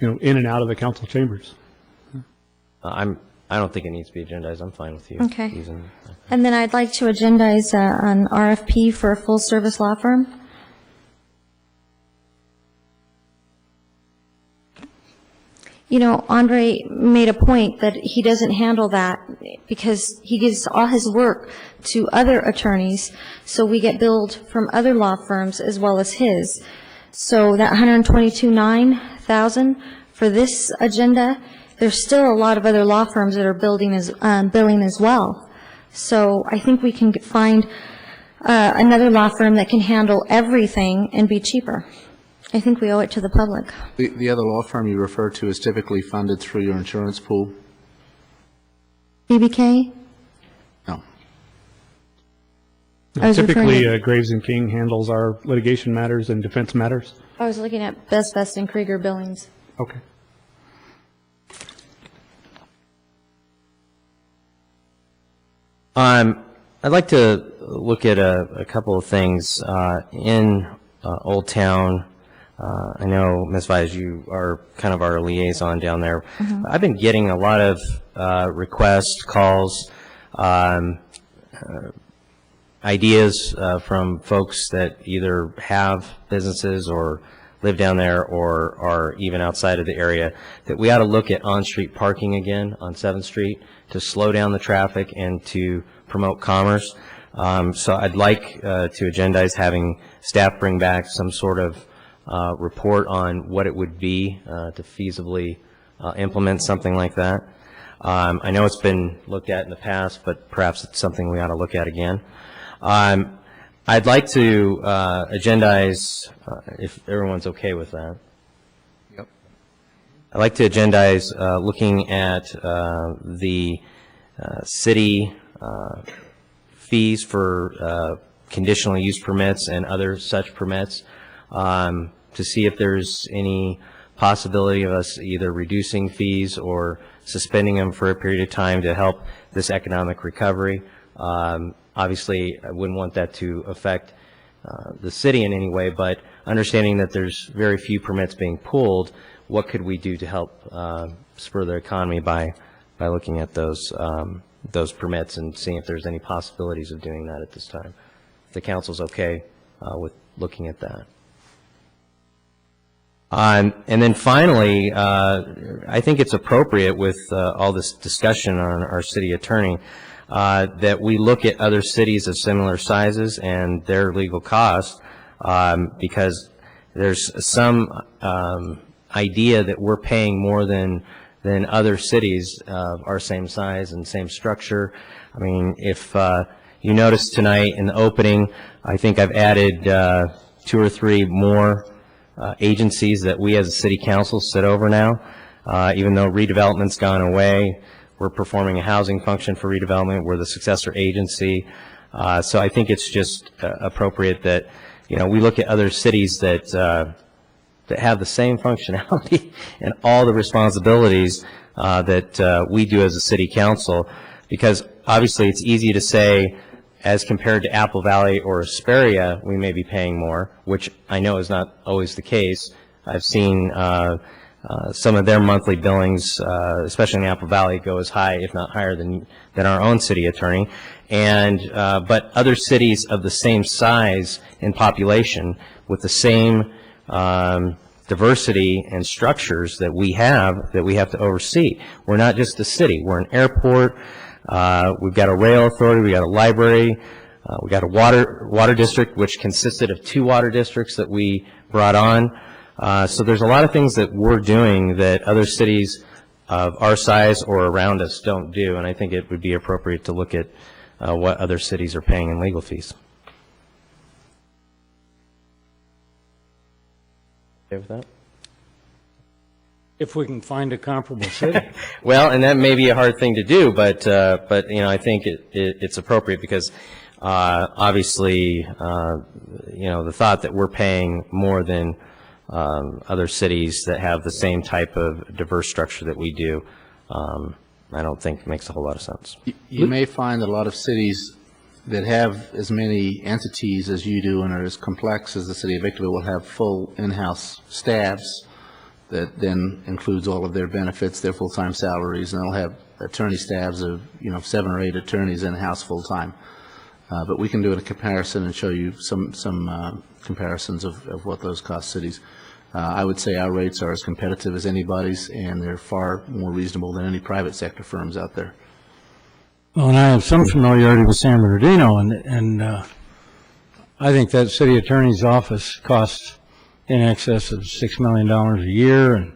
in and out of the council chambers. I don't think it needs to be agendized. I'm fine with you. Okay. And then I'd like to agendize an RFP for a full-service law firm. Andre made a point that he doesn't handle that because he gives all his work to other attorneys, so we get billed from other law firms as well as his. So that $122,900 for this agenda, there's still a lot of other law firms that are billing as well. So I think we can find another law firm that can handle everything and be cheaper. I think we owe it to the public. The other law firm you refer to is typically funded through your insurance pool? BBK? No. Typically, Graves and King handles our litigation matters and defense matters. I was looking at Best Best and Krieger Billings. Okay. I'd like to look at a couple of things in Old Town. I know, Ms. Vise, you are kind of our liaison down there. Mm-hmm. I've been getting a lot of requests, calls, ideas from folks that either have businesses or live down there or are even outside of the area, that we ought to look at on-street parking again on 7th Street to slow down the traffic and to promote commerce. So I'd like to agendize having staff bring back some sort of report on what it would be to feasibly implement something like that. I know it's been looked at in the past, but perhaps it's something we ought to look at again. I'd like to agendize, if everyone's okay with that. Yep. I'd like to agendize looking at the city fees for conditional use permits and other such permits, to see if there's any possibility of us either reducing fees or suspending them for a period of time to help this economic recovery. Obviously, I wouldn't want that to affect the city in any way, but understanding that there's very few permits being pulled, what could we do to help spur the economy by looking at those permits and seeing if there's any possibilities of doing that at this time? If the council's okay with looking at that. And then finally, I think it's appropriate with all this discussion on our city attorney that we look at other cities of similar sizes and their legal costs, because there's some idea that we're paying more than other cities of our same size and same structure. I mean, if you notice tonight in the opening, I think I've added 2 or 3 more agencies that we as a city council sit over now. Even though redevelopment's gone away, we're performing a housing function for redevelopment. We're the successor agency. So I think it's just appropriate that, we look at other cities that have the same functionality and all the responsibilities that we do as a city council, because obviously it's easy to say, as compared to Apple Valley or Hesperia, we may be paying more, which I know is not always the case. I've seen some of their monthly billings, especially in Apple Valley, go as high, if not higher, than our own city attorney. And but other cities of the same size in population, with the same diversity and structures that we have to oversee. We're not just a city. We're an airport. We've got a rail authority, we've got a library, we've got a water district, which consisted of 2 water districts that we brought on. So there's a lot of things that we're doing that other cities of our size or around us don't do, and I think it would be appropriate to look at what other cities are paying in legal fees. Okay with that? If we can find a comparable city. Well, and that may be a hard thing to do, but I think it's appropriate because obviously, the thought that we're paying more than other cities that have the same type of diverse structure that we do, I don't think makes a whole lot of sense. You may find that a lot of cities that have as many entities as you do and are as complex as the city of Victorville will have full in-house staffs that then includes all of their benefits, their full-time salaries, and they'll have attorney staffs of 7 or 8 attorneys in-house full-time. But we can do a comparison and show you some comparisons of what those cost cities. I would say our rates are as competitive as anybody's, and they're far more reasonable than any private sector firms out there. Well, and I have some familiarity with San Bernardino, and I think that city attorney's office costs in excess of $6 million a year, and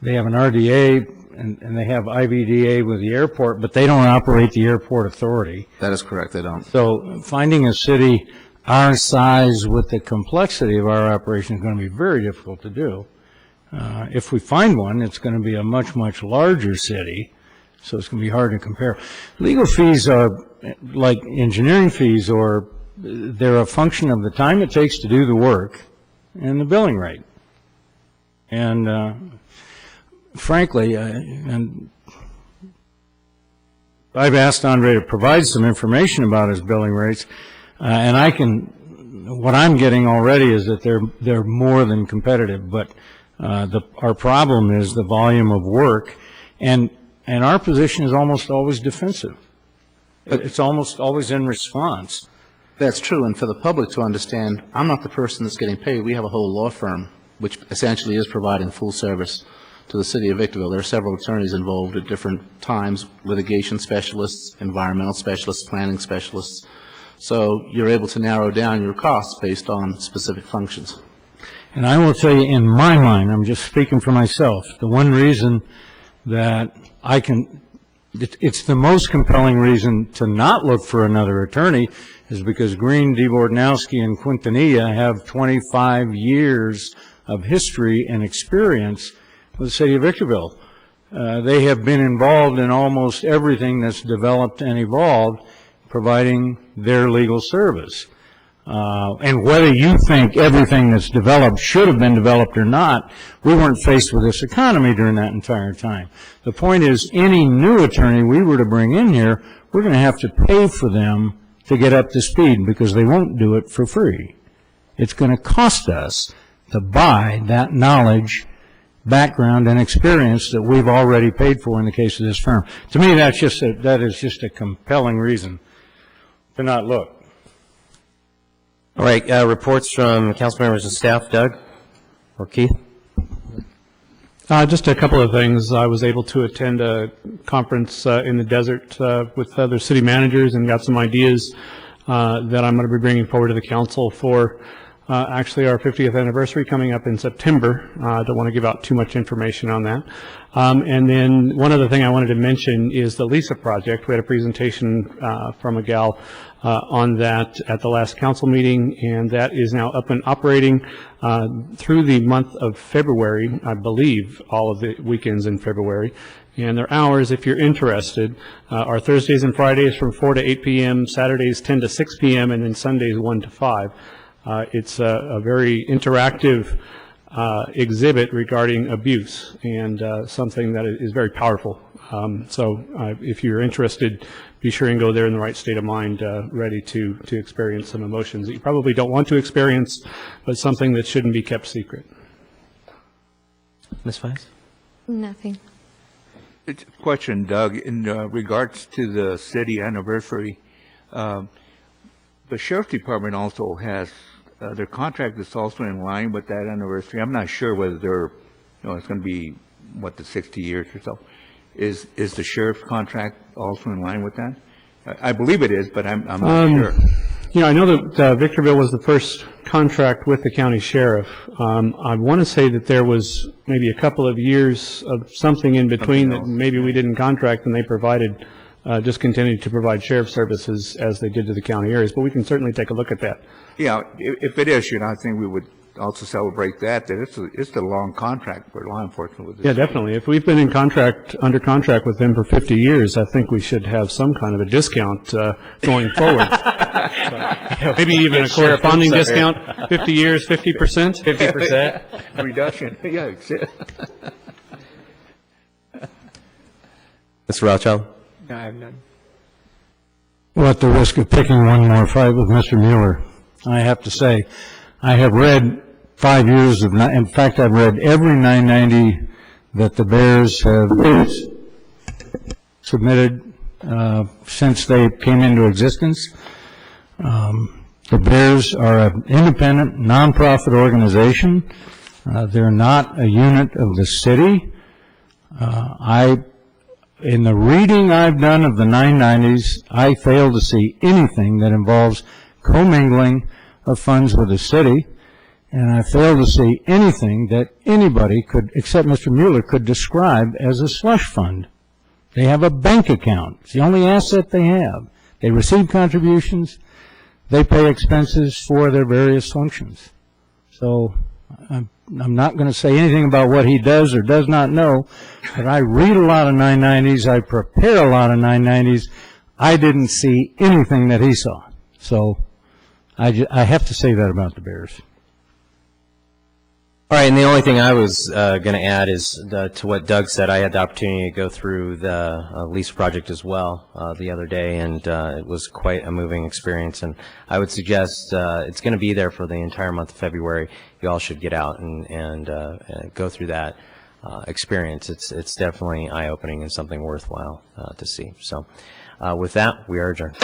they have an RDA, and they have IVDA with the airport, but they don't operate the airport authority. That is correct, they don't. So finding a city our size with the complexity of our operation is going to be very difficult to do. If we find one, it's going to be a much, much larger city, so it's going to be hard to compare. Legal fees are like engineering fees, or they're a function of the time it takes to do the work and the billing rate. And frankly, and I've asked Andre to provide some information about his billing rates, and what I'm getting already is that they're more than competitive, but our problem is the volume of work, and our position is almost always defensive. It's almost always in response. That's true, and for the public to understand, I'm not the person that's getting paid. We have a whole law firm, which essentially is providing full service to the city of Victorville. There are several attorneys involved at different times, litigation specialists, environmental specialists, planning specialists. So you're able to narrow down your costs based on specific functions. And I will tell you, in my mind, I'm just speaking for myself, the one reason that it's the most compelling reason to not look for another attorney is because Green, Dvoranowski, and Quintanilla have 25 years of history and experience with the city of Victorville. They have been involved in almost everything that's developed and evolved, providing their legal service. And whether you think everything that's developed should have been developed or not, we weren't faced with this economy during that entire time. The point is, any new attorney we were to bring in here, we're going to have to pay for them to get up to speed because they won't do it for free. It's going to cost us to buy that knowledge, background, and experience that we've already paid for in the case of this firm. To me, that is just a compelling reason to not look. All right, reports from council members and staff. Doug or Keith? Just a couple of things. I was able to attend a conference in the desert with other city managers and got some ideas that I'm going to be bringing forward to the council for actually our 50th anniversary coming up in September. I don't want to give out too much information on that. And then one other thing I wanted to mention is the LISA project. We had a presentation from a gal on that at the last council meeting, and that is now up and operating through the month of February, I believe, all of the weekends in February. And their hours, if you're interested, are Thursdays and Fridays from 4 to 8 p.m., Saturdays 10 to 6 p.m., and then Sundays 1 to 5. It's a very interactive exhibit regarding abuse, and something that is very powerful. So if you're interested, be sure and go there in the right state of mind, ready to experience some emotions that you probably don't want to experience, but something that shouldn't be kept secret. Ms. Weiss? Nothing. It's a question, Doug, in regards to the city anniversary. The sheriff's department also has their contract is also in line with that anniversary. I'm not sure whether they're, it's going to be the 60 years or so. Is the sheriff's contract also in line with that? I believe it is, but I'm not sure. I know that Victorville was the first contract with the county sheriff. I want to say that there was maybe a couple of years of something in between that maybe we didn't contract, and they provided, just continued to provide sheriff services as they did to the county areas. But we can certainly take a look at that. Yeah, if it is, I think we would also celebrate that it's a long contract for law enforcement with this. Yeah, definitely. If we've been under contract with them for 50 years, I think we should have some kind of a discount going forward. Maybe even a corresponding discount, 50 years, 50%? 50%? Reduction, yeah. Mr. Rothschild? No, I have none. Well, at the risk of picking one more fight with Mr. Mueller, I have to say, I have read 5 years of, in fact, I've read every 990 that the Bears have submitted since they came into existence. The Bears are an independent, nonprofit organization. They're not a unit of the city. In the reading I've done of the 990s, I fail to see anything that involves commingling of funds with the city, and I fail to see anything that anybody could, except Mr. Mueller, could describe as a slush fund. They have a bank account. It's the only asset they have. They receive contributions. They pay expenses for their various functions. So I'm not going to say anything about what he does or does not know, but I read a lot of 990s. I prepare a lot of 990s. I didn't see anything that he saw. So I have to say that about the Bears. All right, and the only thing I was going to add is to what Doug said. I had the opportunity to go through the lease project as well the other day, and it was quite a moving experience. And I would suggest it's going to be there for the entire month of February. You all should get out and go through that experience. It's definitely eye-opening and something worthwhile to see. So with that, we are adjourned.